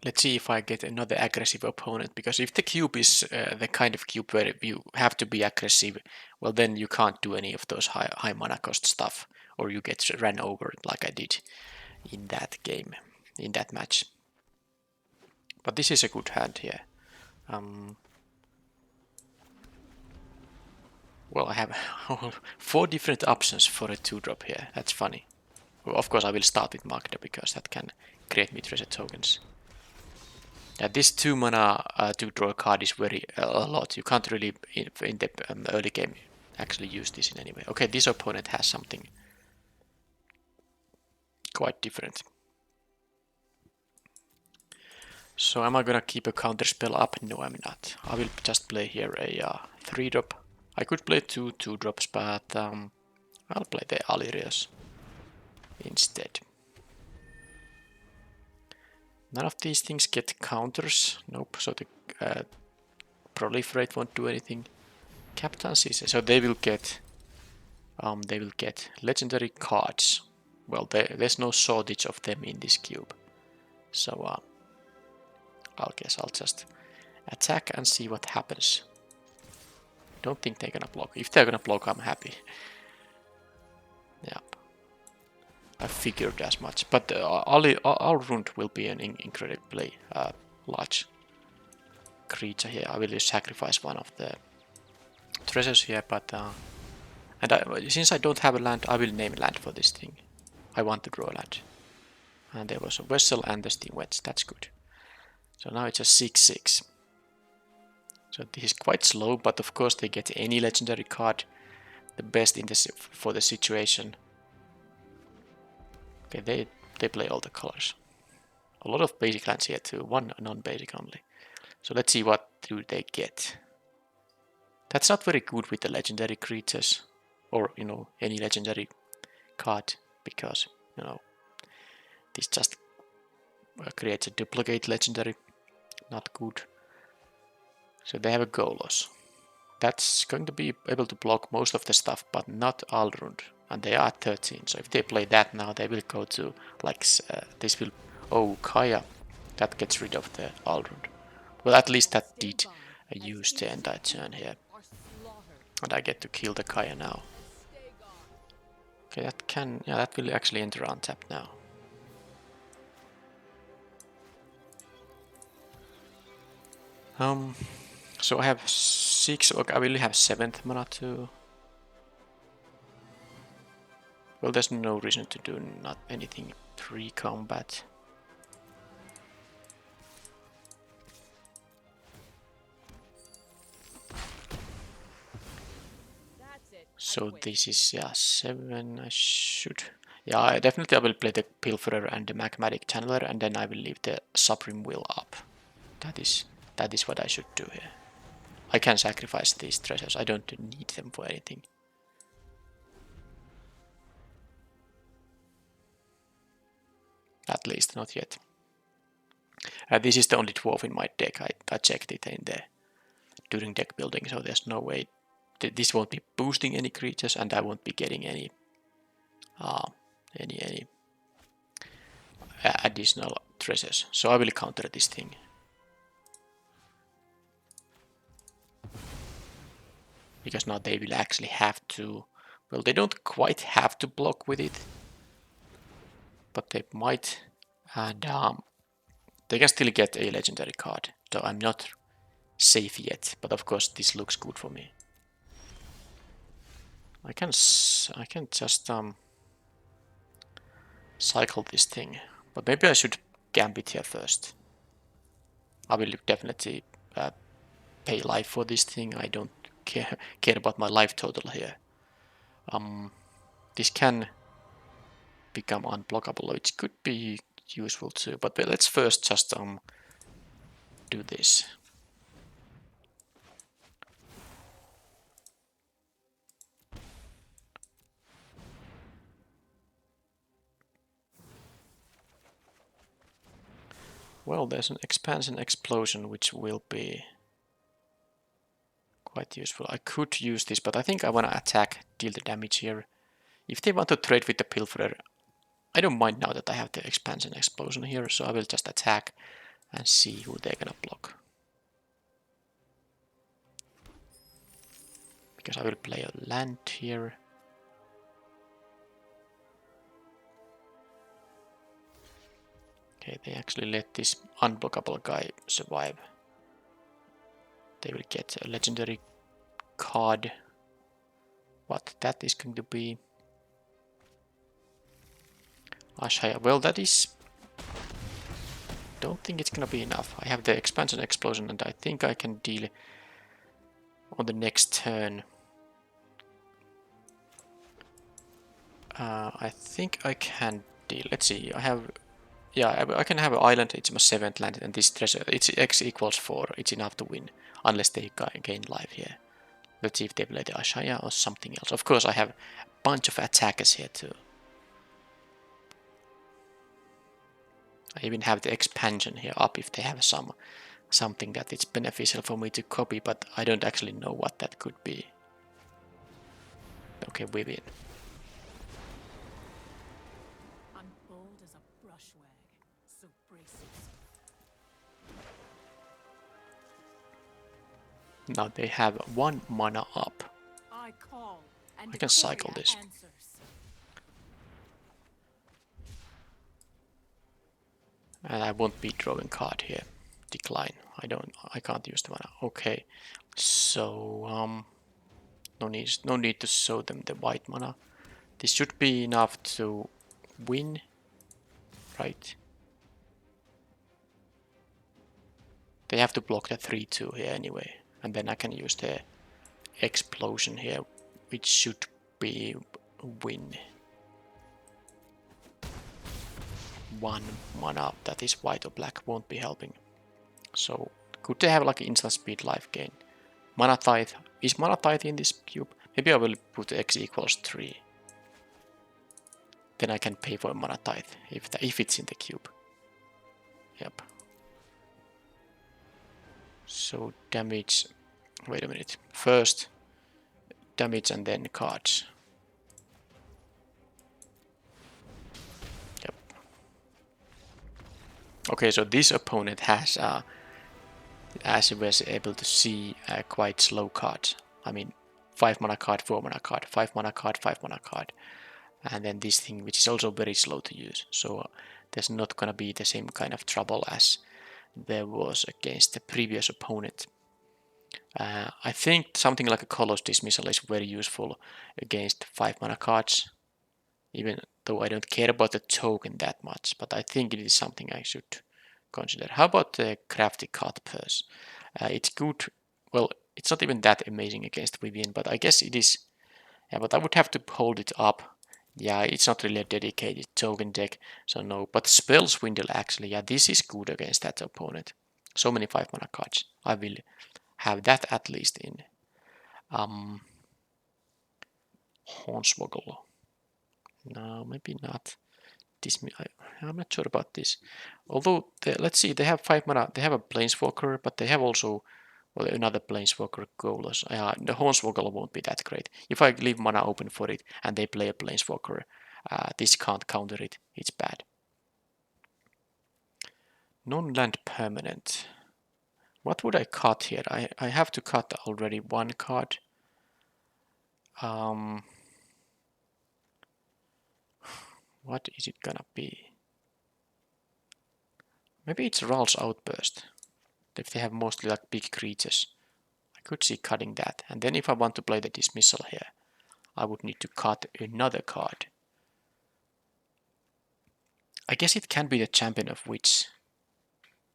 Let's see if I get another aggressive opponent, because if the cube is the kind of cube where you have to be aggressive, well then you can't do any of those high mana cost stuff, or you get ran over like I did in that game, in that match. But this is a good hand here. Well, I have 4 different options for a 2-drop here. That's funny. Well, of course I will start with Magda, because that can create me treasure tokens. This 2 mana to draw a card is very a lot. You can't really in the early game actually use this in any way. Okay, this opponent has something quite different. So am I gonna keep a counter spell up? No, I'm not. I will just play here a 3-drop. I could play 2 2-drops, but I'll play the Alirios instead. None of these things get counters. Nope, so the proliferate won't do anything. Captaincy, so they will get legendary cards. Well, there's no shortage of them in this cube. So I guess I'll just attack and see what happens. Don't think they're gonna block. If they're gonna block, I'm happy. Yeah. I figured as much. But our rund will be an incredibly large creature here. I will just sacrifice one of the treasures here, but since I don't have a land, I will name land for this thing. I want to draw a land. And there was a vessel and the steam wedge. That's good. So now it's a 6/6. So this is quite slow, but of course they get any legendary card, the best in this for the situation. Okay, they play all the colors. A lot of basic lands here too, one non-basic only. So let's see what do they get. That's not very good with the legendary creatures, or any legendary card, because this just creates a duplicate legendary. Not good. So they have a Golos. That's going to be able to block most of the stuff, but not Alrund. And they are at 13, so if they play that now, they will go to, like, this will... Oh, Kaya. That gets rid of the Alrund. Well, at least that did use the entire turn here. And I get to kill the Kaya now. Okay, that can... Yeah, that will actually enter on tap now. So I have 6, okay, I will have 7th mana too. Well, there's no reason to do not anything pre-combat. So this is, yeah, 7, I should... Yeah, I will play the Pilferer and the Magmatic Channeler, and then I will leave the Supreme Will up. That is what I should do here. I can sacrifice these treasures, I don't need them for anything. At least not yet. This is the only dwarf in my deck. I checked it during deck building, so there's no way this won't be boosting any creatures, and I won't be getting any additional treasures. So I will counter this thing. Because now they will actually have to... Well, they don't quite have to block with it, but they might, and they can still get a legendary card. So I'm not safe yet, but of course this looks good for me. I can just cycle this thing, but maybe I should gambit here first. I will definitely pay life for this thing. I don't care about my life total here. This can become unblockable, which could be useful too, but let's first just do this. Well, there's an expansion explosion which will be quite useful. I could use this, but I think I want to attack, deal the damage here. If they want to trade with the Pilferer, I don't mind now that I have the expansion explosion here, so I will just attack and see who they're gonna block. Because I will play a land here. Okay, they actually let this unblockable guy survive. They will get a legendary card. What that is going to be? Ashaya. Well, that is... Don't think it's gonna be enough. I have the expansion explosion, and I think I can deal on the next turn. I think I can deal. Let's see. I have... Yeah, I can have an island. It's my 7th land, and this treasure, it's X equals 4. It's enough to win, unless they gain life here. Let's see if they play the Ashaya or something else. Of course, I have a bunch of attackers here too. I even have the expansion here up if they have something that it's beneficial for me to copy, but I don't actually know what that could be. Okay, we win. Now they have 1 mana up. I can cycle this. And I won't be drawing card here. Decline. I can't use the mana. Okay. So no need to show them the white mana. This should be enough to win, right? They have to block the 3/2 here anyway. And then I can use the explosion here, which should be win. 1 mana that is white or black won't be helping. So could they have like instant speed life gain? Mana tithe. Is mana tithe in this cube? Maybe I will put x equals 3. Then I can pay for a mana tithe if it's in the cube. Yep. So damage. Wait a minute. First damage and then cards. Yep. Okay, so this opponent has, as you were able to see, quite slow cards. I mean, 5 mana card, 4 mana card, 5 mana card, 5 mana card. And then this thing, which is also very slow to use. So there's not gonna be the same kind of trouble as there was against the previous opponent. I think something like a Color's Dismissal is very useful against 5 mana cards, even though I don't care about the token that much, but I think it is something I should consider. How about the Crafty Cut Purse? It's good, well, it's not even that amazing against Vivian, but I guess it is. Yeah, but I would have to hold it up. Yeah, it's not really a dedicated token deck, so no. But Spell Swindle actually, yeah, this is good against that opponent. So many 5 mana cards. I will have that at least in Hornswoggle. No, maybe not. I'm not sure about this. Although, let's see, they have 5 mana, they have a Planeswalker, but they have also, well, another Planeswalker Golos. The Hornswoggle won't be that great. If I leave mana open for it and they play a Planeswalker, this can't counter it. It's bad. Non-land permanent. What would I cut here? I have to cut already one card. What is it gonna be? Maybe it's Ral's Outburst. If they have mostly like big creatures, I could see cutting that. And then if I want to play the Dismissal here, I would need to cut another card. I guess it can be the Champion of Witch.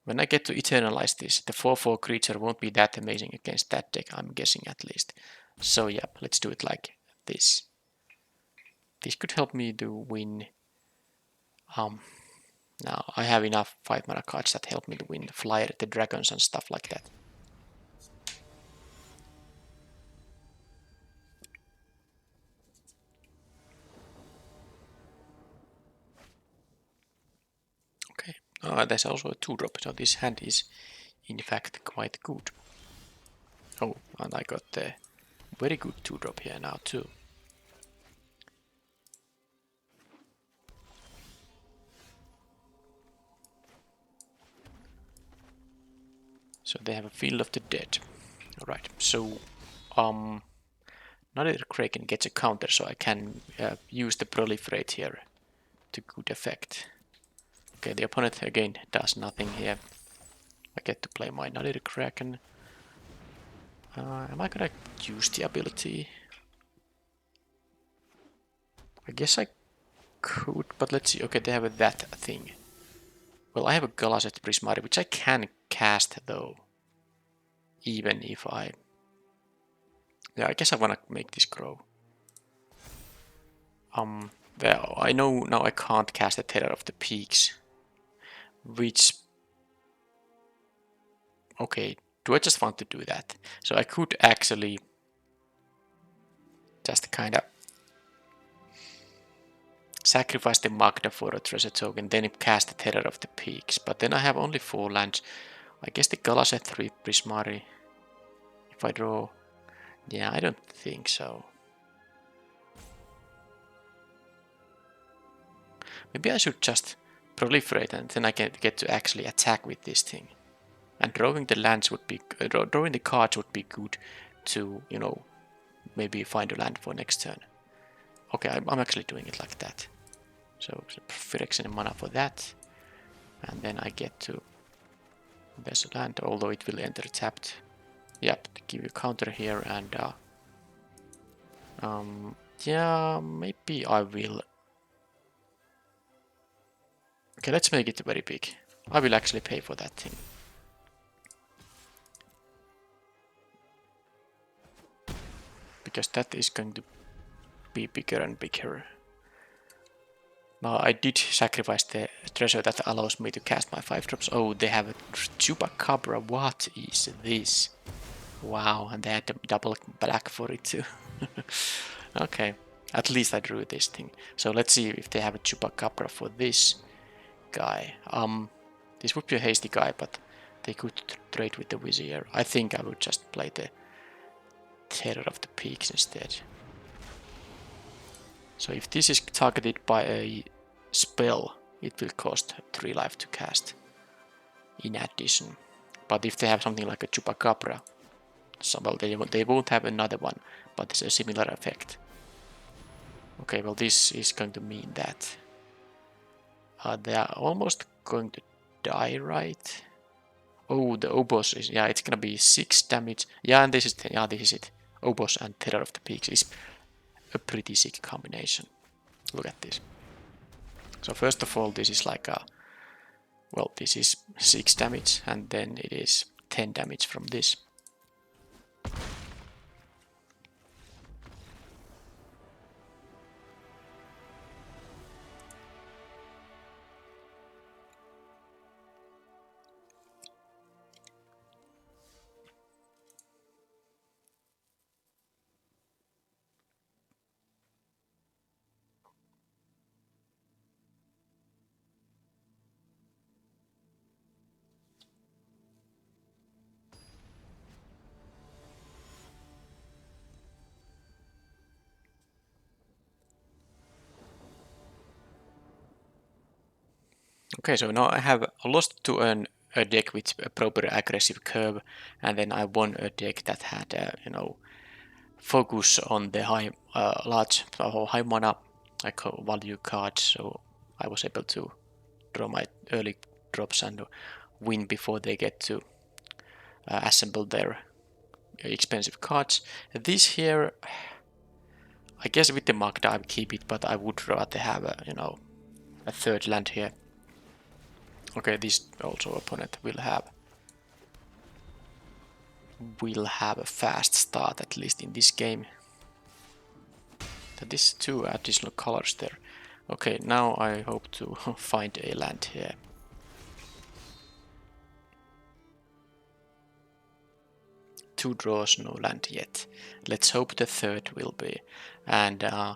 When I get to Eternalize this, the 4/4 creature won't be that amazing against that deck, I'm guessing at least. So yeah, let's do it like this. This could help me to win. Now I have enough 5 mana cards that help me to win Flyer the Dragons and stuff like that. Okay, there's also a 2-drop, so this hand is in fact quite good. Oh, and I got the very good 2-drop here now too. So they have a Field of the Dead. Alright, so Another Kraken gets a counter, so I can use the Proliferate here to good effect. Okay, the opponent again does nothing here. I get to play my Another Kraken. Am I gonna use the ability? I guess I could, but let's see. Okay, they have that thing. Well, I have a Galaset Prismari, which I can cast though. Even if I... Yeah, I guess I wanna make this grow. Well, I know now I can't cast the Terror of the Peaks. Which... Okay, do I just want to do that? So I could actually... just kinda... sacrifice the Magda for a treasure token, then cast the Terror of the Peaks. But then I have only 4 lands. I guess the Galaset 3 Prismari. If I draw... Yeah, I don't think so. Maybe I should just proliferate and then I can get to actually attack with this thing. And drawing the lands would be... drawing the cards would be good to, you know, maybe find a land for next turn. Okay, I'm actually doing it like that. So Phyrexian and mana for that. And then I get to... There's a land, although it will enter tapped. Yep, give you a counter here and... yeah, maybe I will... Okay, let's make it very big. I will actually pay for that thing. Because that is going to be bigger and bigger. No, I did sacrifice the treasure that allows me to cast my 5 drops. Oh, they have a Chupacabra. What is this? Wow, and they had a double black for it too. Okay, at least I drew this thing. So let's see if they have a Chupacabra for this guy. This would be a hasty guy, but they could trade with the Vizier. I think I would just play the Terror of the Peaks instead. So if this is targeted by a spell, it will cost 3 life to cast in addition. But if they have something like a Chupacabra, so well they won't have another one, but it's a similar effect. Okay, well this is going to mean that they are almost going to die, right? Oh, the Obos is, yeah, it's gonna be 6 damage. Yeah, and this is it. Obos and Terror of the Peaks is a pretty sick combination. Look at this. So first of all, this is like a, well, this is 6 damage, and then it is 10 damage from this. Okay, so now I have lost to a deck with a proper aggressive curve, and then I won a deck that had, focus on the high, large, high mana, like value cards. So I was able to draw my early drops and win before they get to assemble their expensive cards. This here, I guess with the Magda I would keep it, but I would rather have a third land here. Okay, this also opponent will have a fast start, at least in this game. That is 2 additional colors there. Okay, now I hope to find a land here. Two draws, no land yet. Let's hope the third will be. And I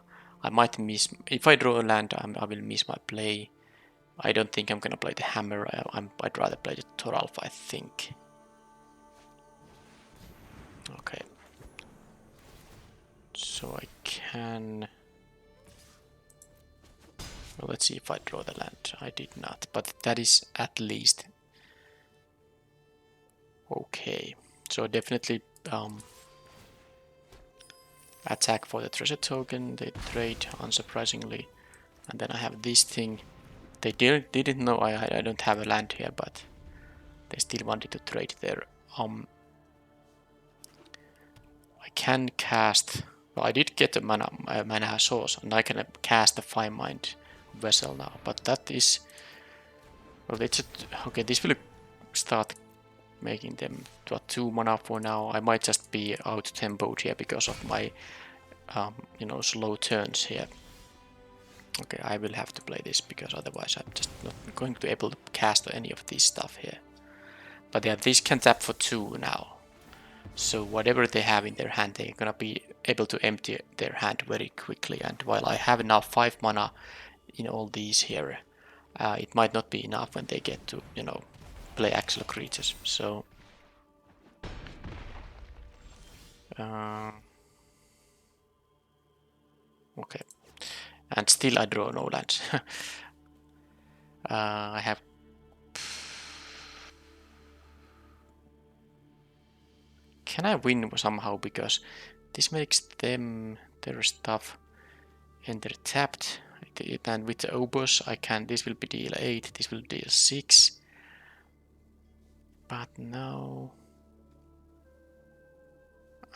might miss, if I draw a land, I will miss my play. I don't think I'm gonna play the hammer. I'd rather play the Toralf, I think. Okay. So I can... Well, let's see if I draw the land. I did not, but that is at least okay. So definitely attack for the treasure token. They trade, unsurprisingly. And then I have this thing. They didn't know I don't have a land here, but they still wanted to trade there. I can cast... Well, I did get a mana source, and I can cast the Fine Mind Vessel now, but that is... Well, they just... Okay, this will start making them to a 2 mana for now. I might just be out tempoed here because of my, slow turns here. Okay, I will have to play this because otherwise I'm just not going to be able to cast any of this stuff here. But yeah, this can tap for 2 now. So whatever they have in their hand, they're gonna be able to empty their hand very quickly. And while I have now 5 mana in all these here, it might not be enough when they get to, play actual creatures. So okay, and still I draw no lands. I have... Can I win somehow? Because this makes them their stuff enter tapped. And with the Obos I can... This will be deal 8, this will deal 6. But no...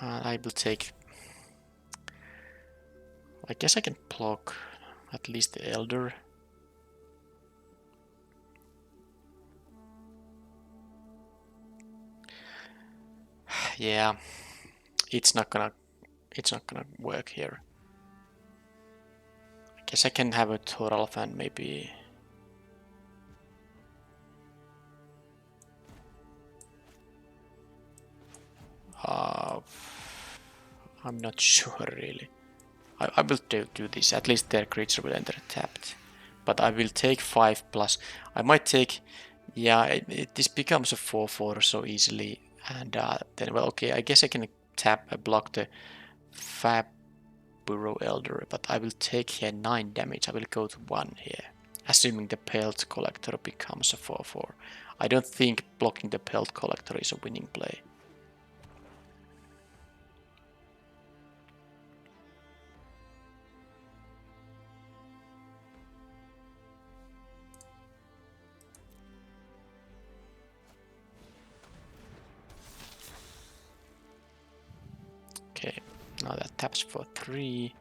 I will take... I guess I can block at least the Elder. Yeah, it's not gonna work here. I Guess I can have a total fan maybe. I'm not sure really. I will do this. At least their creature will enter tapped. But I will take 5 plus. I might take. Yeah, this becomes a 4/4 so easily. And then, well, okay, I guess I can block the Fab Burrow Elder. But I will take here 9 damage. I will go to 1 here. Assuming the Pelt Collector becomes a 4/4. I don't think blocking the Pelt Collector is a winning play. Okay, now that taps for 3.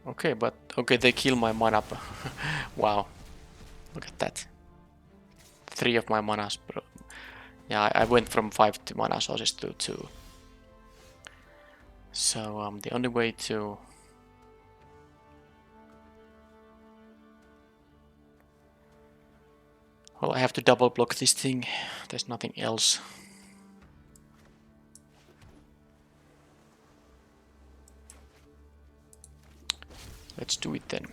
Okay, but okay, they kill my mana. Wow, look at that. 3 of my manas, bro. Yeah, I went from 5 to mana sources to 2. So the only way to... Well, I have to double block this thing. There's nothing else. Let's do it then.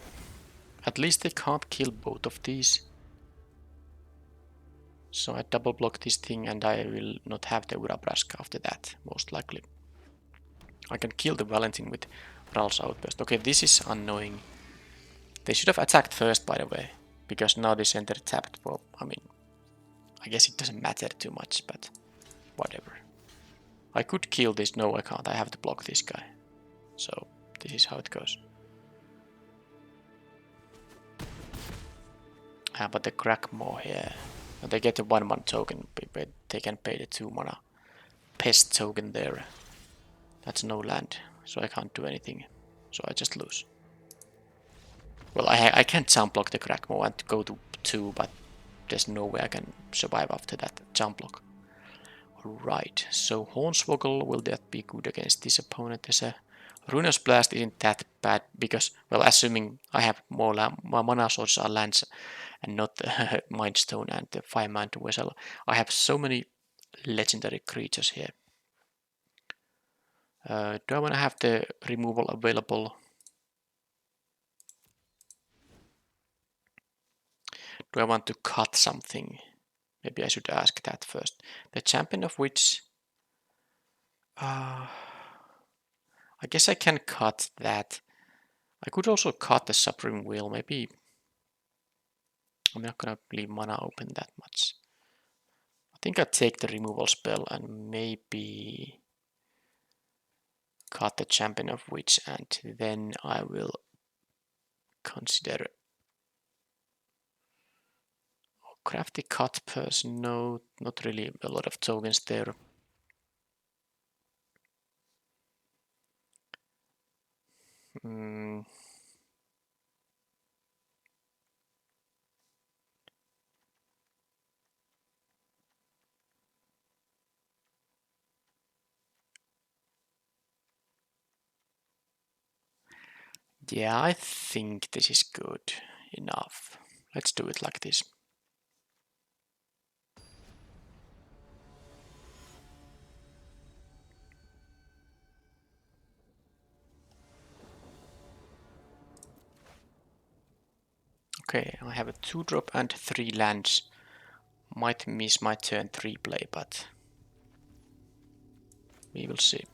At least they can't kill both of these. So I double block this thing and I will not have the Urabraska after that, most likely. I can kill the Valentin with Ral's Outburst. Okay, this is annoying. They should have attacked first, by the way. Because now this enter tapped for... I mean, I guess it doesn't matter too much, but whatever. I could kill this. No, I can't. I have to block this guy. So, this is how it goes. But the crack more here. They get a 1-1 token, but they can pay the 2 mana pest token there. That's no land, so I can't do anything. So I just lose. Well, I can't jump block the crack more and go to 2, but there's no way I can survive after that jump block. Alright, so Hornswoggle, will that be good against this opponent? There's a Ruinous Blast isn't that bad because, well, assuming I have more mana sources are lands and not Mind Stone and the 5-man vessel. I have so many legendary creatures here. Do I want to have the removal available? Do I want to cut something? Maybe I should ask that first. The Champion of Witch. I guess I can cut that. I could also cut the Supreme Will. Maybe I'm not gonna leave mana open that much. I think I take the removal spell and maybe cut the Champion of Witch, and then I will consider crafty cut person. No, not really a lot of tokens there. Yeah, I think this is good enough. Let's do it like this. Okay, I have a 2-drop and 3 lands. Might miss my turn 3 play, but we will see.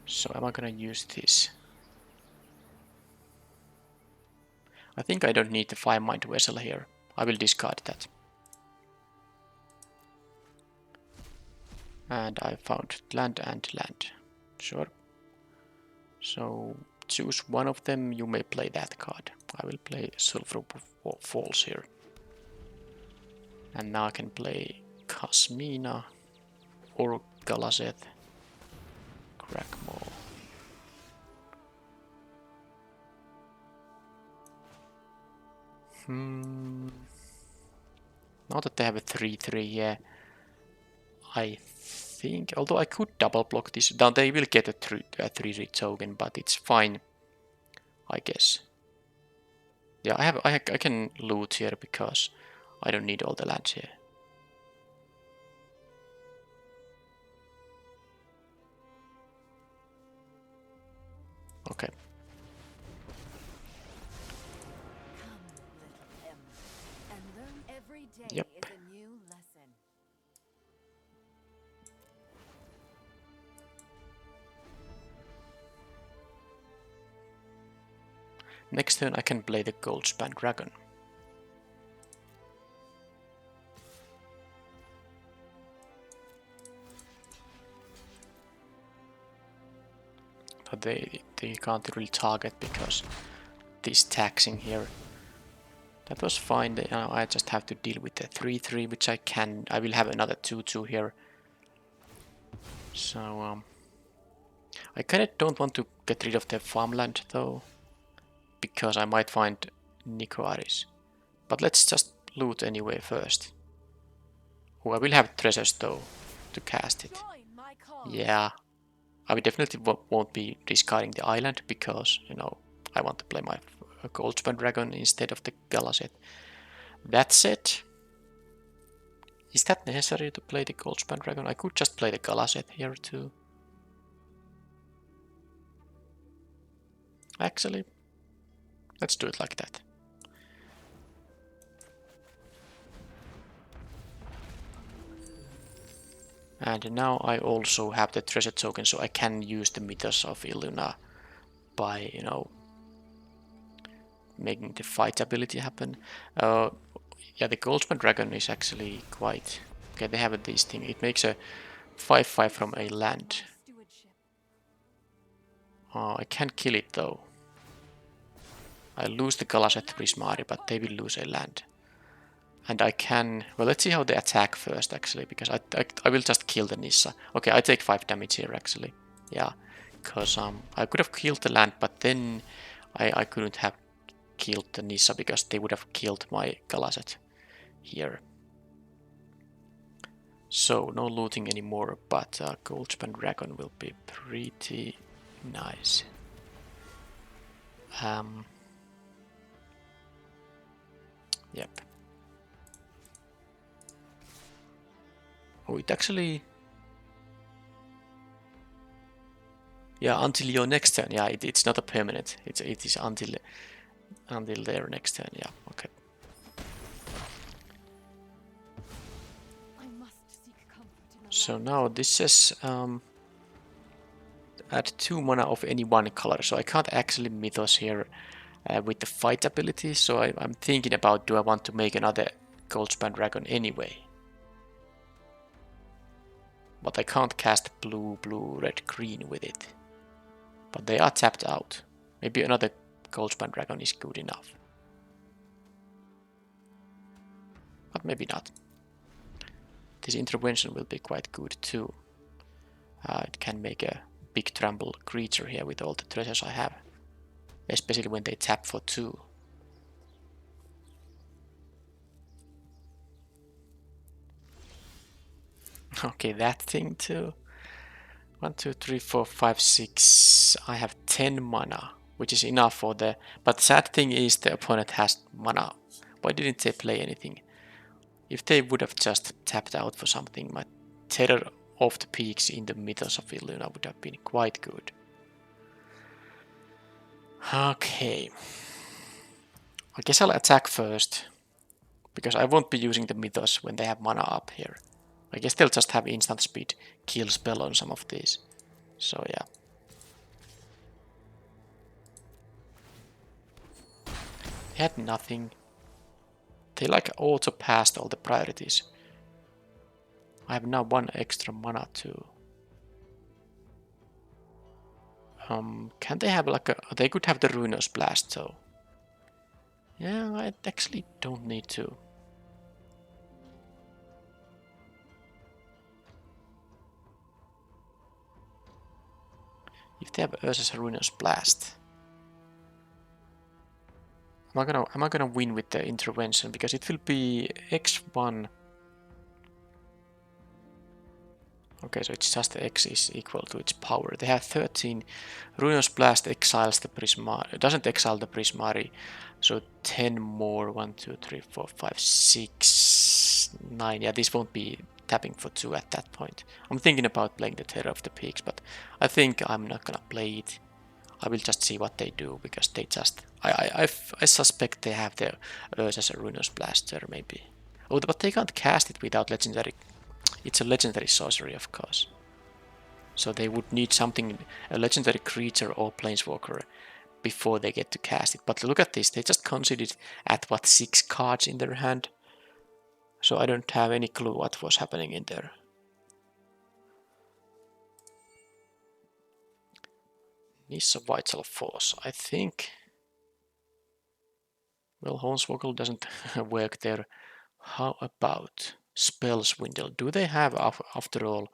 So am I gonna use this? I think I don't need the 5-mind vessel here. I will discard that. And I found land and land. Sure. So choose one of them. You may play that card. I will play Sulfur Falls here. And now I can play Kasmina. or Galaset. Crackmore. Now that they have a 3-3 here, I think, although I could double block this, now they will get a 3-3 token, but it's fine, I guess. Yeah, I can loot here because I don't need all the lands here. Okay. Yep. Next turn I can play the Goldspan Dragon. But they can't really target because this taxing here. That was fine. I just have to deal with the 3-3, which I can. I will have another 2-2 here. So I kinda don't want to get rid of the farmland though, because I might find Nicoaris. But let's just loot anyway first. Oh, I will have treasures though to cast it. Yeah, I will definitely won't be discarding the island because, you know, I want to play my Goldspan Dragon instead of the Galaset. That said, is that necessary to play the Goldspan Dragon? I could just play the Galaset here too. Actually, let's do it like that. And now I also have the treasure token, so I can use the Mythos of Illuna by, you know, making the fight ability happen. Yeah, the Goldspan Dragon is actually quite... Okay, they have this thing. It makes a 5-5 from a land. I can't kill it though. I lose the Galaset Prismari, but they will lose a land. And I can... Well, let's see how they attack first, actually, because I will just kill the Nissa. Okay, I take 5 damage here, actually. Yeah, because I could have killed the land, but then I couldn't have killed the Nissa because they would have killed my Galaset here. So, no looting anymore, but Goldspan Dragon will be pretty nice. Yep. Oh, it actually... Yeah, until your next turn. Yeah, it's not a permanent. It is until their next turn. Yeah, okay. So now this says add 2 mana of any one color. So I can't actually Mythos here with the fight ability. So I'm thinking about, do I want to make another Goldspan Dragon anyway? But I can't cast blue, red, green with it. But they are tapped out. Maybe another Goldspan Dragon is good enough. But maybe not. This intervention will be quite good too. It can make a big trample creature here with all the treasures I have. Especially when they tap for 2. Okay, that thing too. 1, 2, 3, 4, 5, 6. I have 10 mana, which is enough for the... But sad thing is the opponent has mana. Why didn't they play anything? If they would have just tapped out for something, my Terror of the Peaks in the Mythos of Illuna would have been quite good. Okay. I guess I'll attack first, because I won't be using the Mythos when they have mana up here. I guess they'll just have instant speed kill spell on some of these. So yeah. They had nothing. They like auto passed all the priorities. I have now 1 extra mana too. Can they have like a... They could have the Ruinous Blast though. Yeah, I actually don't need to. If they have Ursa's Ruinous Blast. Am I gonna win with the intervention? Because it will be X1. Okay, so it's just the X is equal to its power. They have 13. Ruinous Blast exiles the Prismari. It doesn't exile the Prismari. So 10 more. 1, 2, 3, 4, 5, 6, 9. Yeah, this won't be tapping for 2 at that point. I'm thinking about playing the Terror of the Peaks, but I think I'm not gonna play it. I will just see what they do, because they just... I suspect they have their Ursa's Ruinous Blaster, maybe. Oh, but they can't cast it without legendary. It's a legendary sorcery, of course. So they would need something, a legendary creature or planeswalker, before they get to cast it. But look at this, they just considered at what, 6 cards in their hand? So I don't have any clue what was happening in there. Nissa Vital Force, I think... Well, Hornswoggle doesn't work there. How about Spell Swindle? Do they have, after all,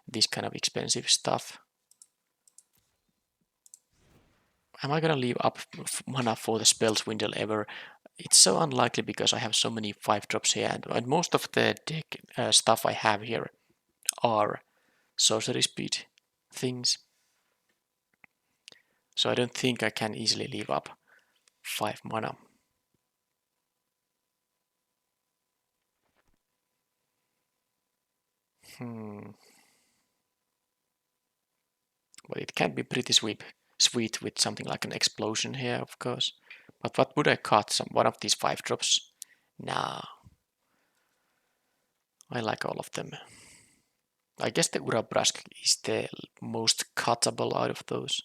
this kind of expensive stuff? Am I gonna leave up mana for the Spell Swindle ever? It's so unlikely, because I have so many 5-drops here, and most of the deck stuff I have here are sorcery speed things. So I don't think I can easily leave up 5 mana. Well, it can be pretty sweet with something like an explosion here, of course. But what would I cut? One of these 5-drops? Nah. I like all of them. I guess the Urabrask is the most cuttable out of those.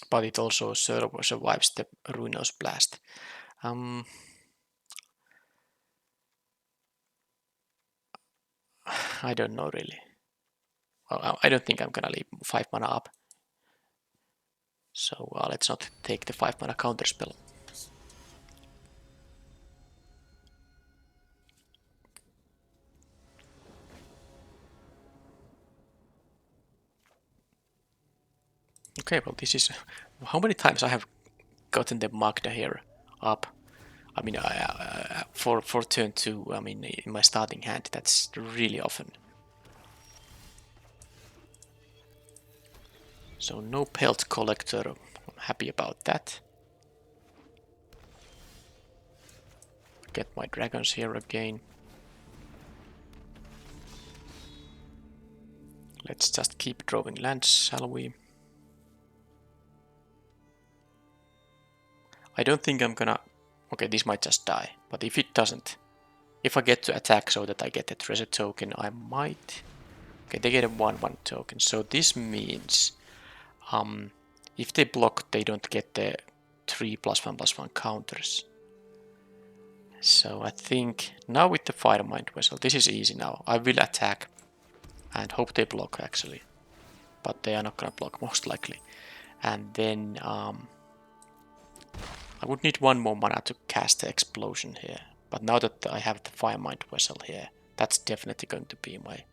But it also survives the Ruinous Blast. I don't know really. Well, I don't think I'm gonna leave 5 mana up. So let's not take the 5 mana counterspell. Okay, well this is... How many times I have gotten the Magda here up? I mean, for turn 2, I mean, in my starting hand, that's really often. So no Pelt Collector, I'm happy about that. Get my dragons here again. Let's just keep drawing lands, shall we? I don't think I'm gonna... Okay, this might just die, but if it doesn't, if I get to attack so that I get a treasure token, I might... Okay, they get a 1/1 token, so this means if they block, they don't get the 3+1/+1 counters. So I think now with the Firemind Vessel, this is easy now. I will attack and hope they block actually, but they are not gonna block most likely. And then I would need 1 more mana to cast the explosion here. But now that I have the Firemind Vessel here, that's definitely going to be my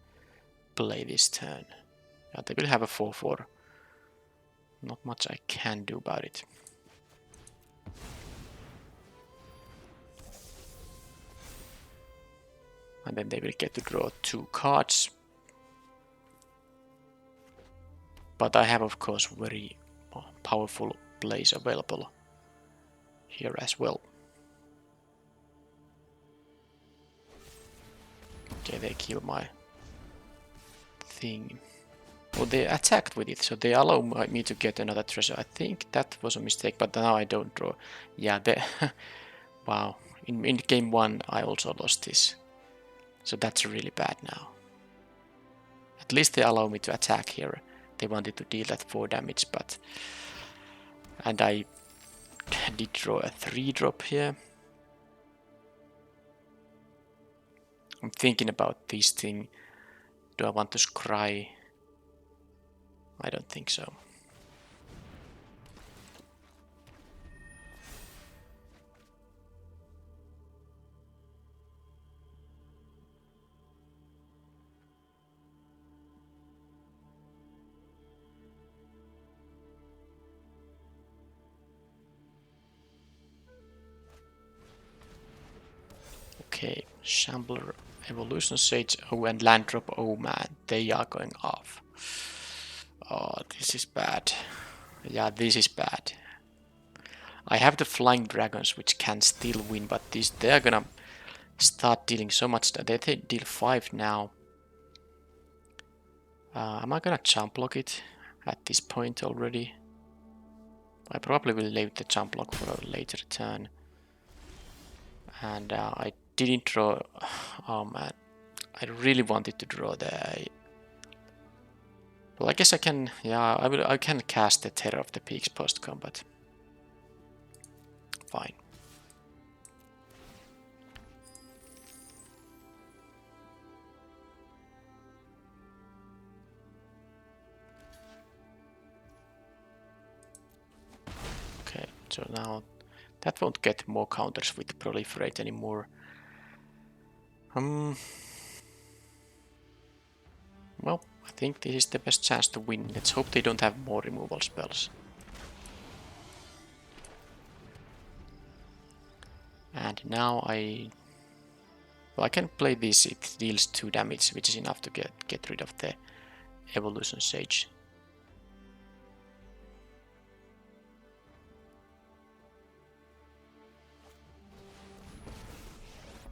play this turn. Yeah, they will have a 4/4. Not much I can do about it. And then they will get to draw 2 cards. But I have, of course, very powerful plays available here as well. Okay, they kill my thing. Well, they attacked with it, so they allow me to get another treasure. I think that was a mistake, but now I don't draw. Yeah, wow. In game 1, I also lost this. So that's really bad now. At least they allow me to attack here. They wanted to deal that 4 damage, but... And I did draw a 3-drop here. I'm thinking about this thing. Do I want to scry? I don't think so. Okay, Shambler, Evolution Sage, oh, and Land Drop, oh man, they are going off. Oh, this is bad. Yeah, this is bad. I have the Flying Dragons, which can still win, but they're gonna start dealing so much that they deal 5 now. Am I gonna jump block it at this point already? I probably will leave the jump block for a later turn. And I didn't draw. Oh man, I really wanted to draw there. Well, I guess I can. Yeah, I can cast the Terror of the Peaks post combat. Fine. Okay, so now that won't get more counters with Proliferate anymore. Well, I think this is the best chance to win. Let's hope they don't have more removal spells. And now well, I can play this. It deals 2 damage, which is enough to get rid of the Evolution Sage.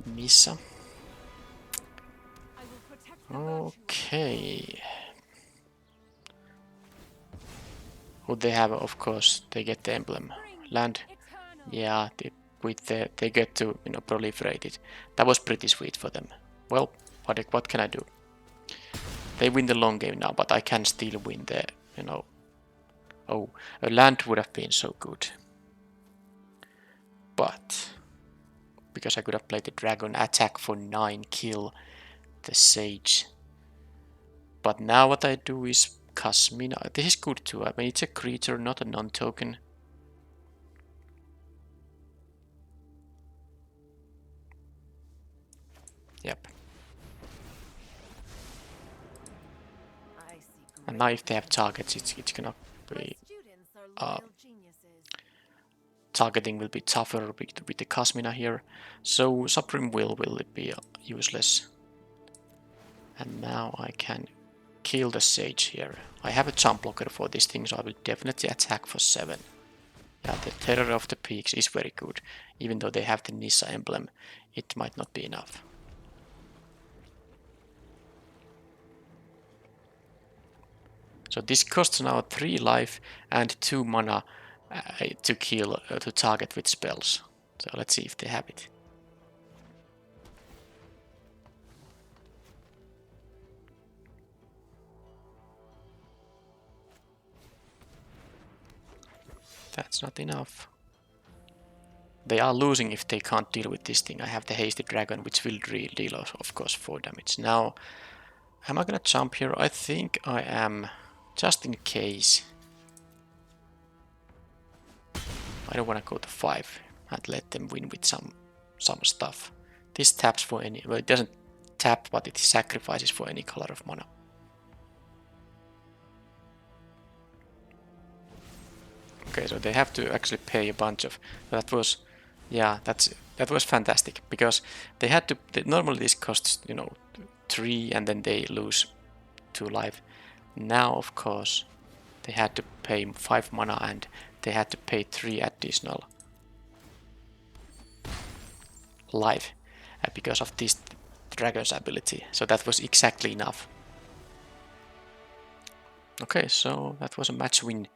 Missa. Okay. Oh, they have, of course, they get the emblem. Land. Yeah, they get to, proliferate it. That was pretty sweet for them. Well, what can I do? They win the long game now, but I can still win the, Oh, a land would have been so good. But because I could have played the dragon, attack for 9, kill the sage. But now what I do is Kasmina. This is good too. I mean, it's a creature, not a non-token. Yep. And now if they have targets, it's gonna be targeting will be tougher with the Kasmina here. So Supreme Will be useless. And now I can kill the Sage here. I have a jump blocker for this thing, so I will definitely attack for 7. Yeah, the Terror of the Peaks is very good. Even though they have the Nissa emblem, it might not be enough. So this costs now 3 life and 2 mana to kill, to target with spells. So let's see if they have it. That's not enough. They are losing if they can't deal with this thing. I have the Hasty Dragon, which will deal, of course, 4 damage. Now, am I gonna jump here? I think I am, just in case. I don't want to go to 5 and let them win with some stuff. This taps for any, well, it doesn't tap, but it sacrifices for any color of mana. Okay, so they have to actually pay a bunch of, that was, yeah, that was fantastic, because they had to, normally this costs, 3 and then they lose 2 life. Now, of course, they had to pay 5 mana and they had to pay 3 additional life because of this dragon's ability. So that was exactly enough. Okay, so that was a match win.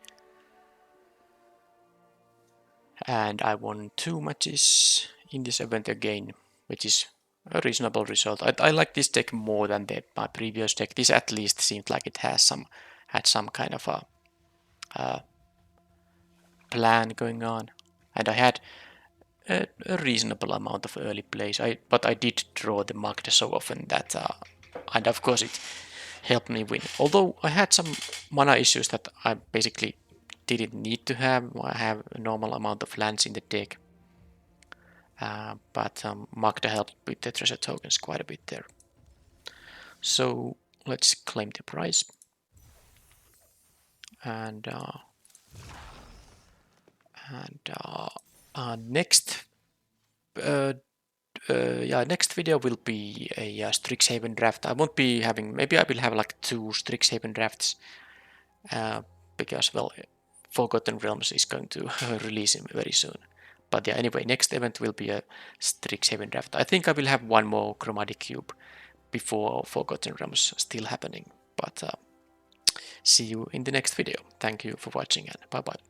And I won 2 matches in this event again, which is a reasonable result. I like this deck more than my previous deck. This at least seemed like it had some kind of a plan going on. And I had a reasonable amount of early plays, but I did draw the Magda so often that, and of course it helped me win. Although I had some mana issues that I basically didn't need to have. I have a normal amount of lands in the deck, but Magda helped with the treasure tokens quite a bit there. So let's claim the prize. And next yeah, next video will be a Strixhaven draft. I won't be having, maybe I will have like 2 Strixhaven drafts, because, well, Forgotten Realms is going to release him very soon. But yeah, anyway, next event will be a Strixhaven draft. I think I will have one more Chromatic Cube before Forgotten Realms still happening. But see you in the next video. Thank you for watching and bye bye.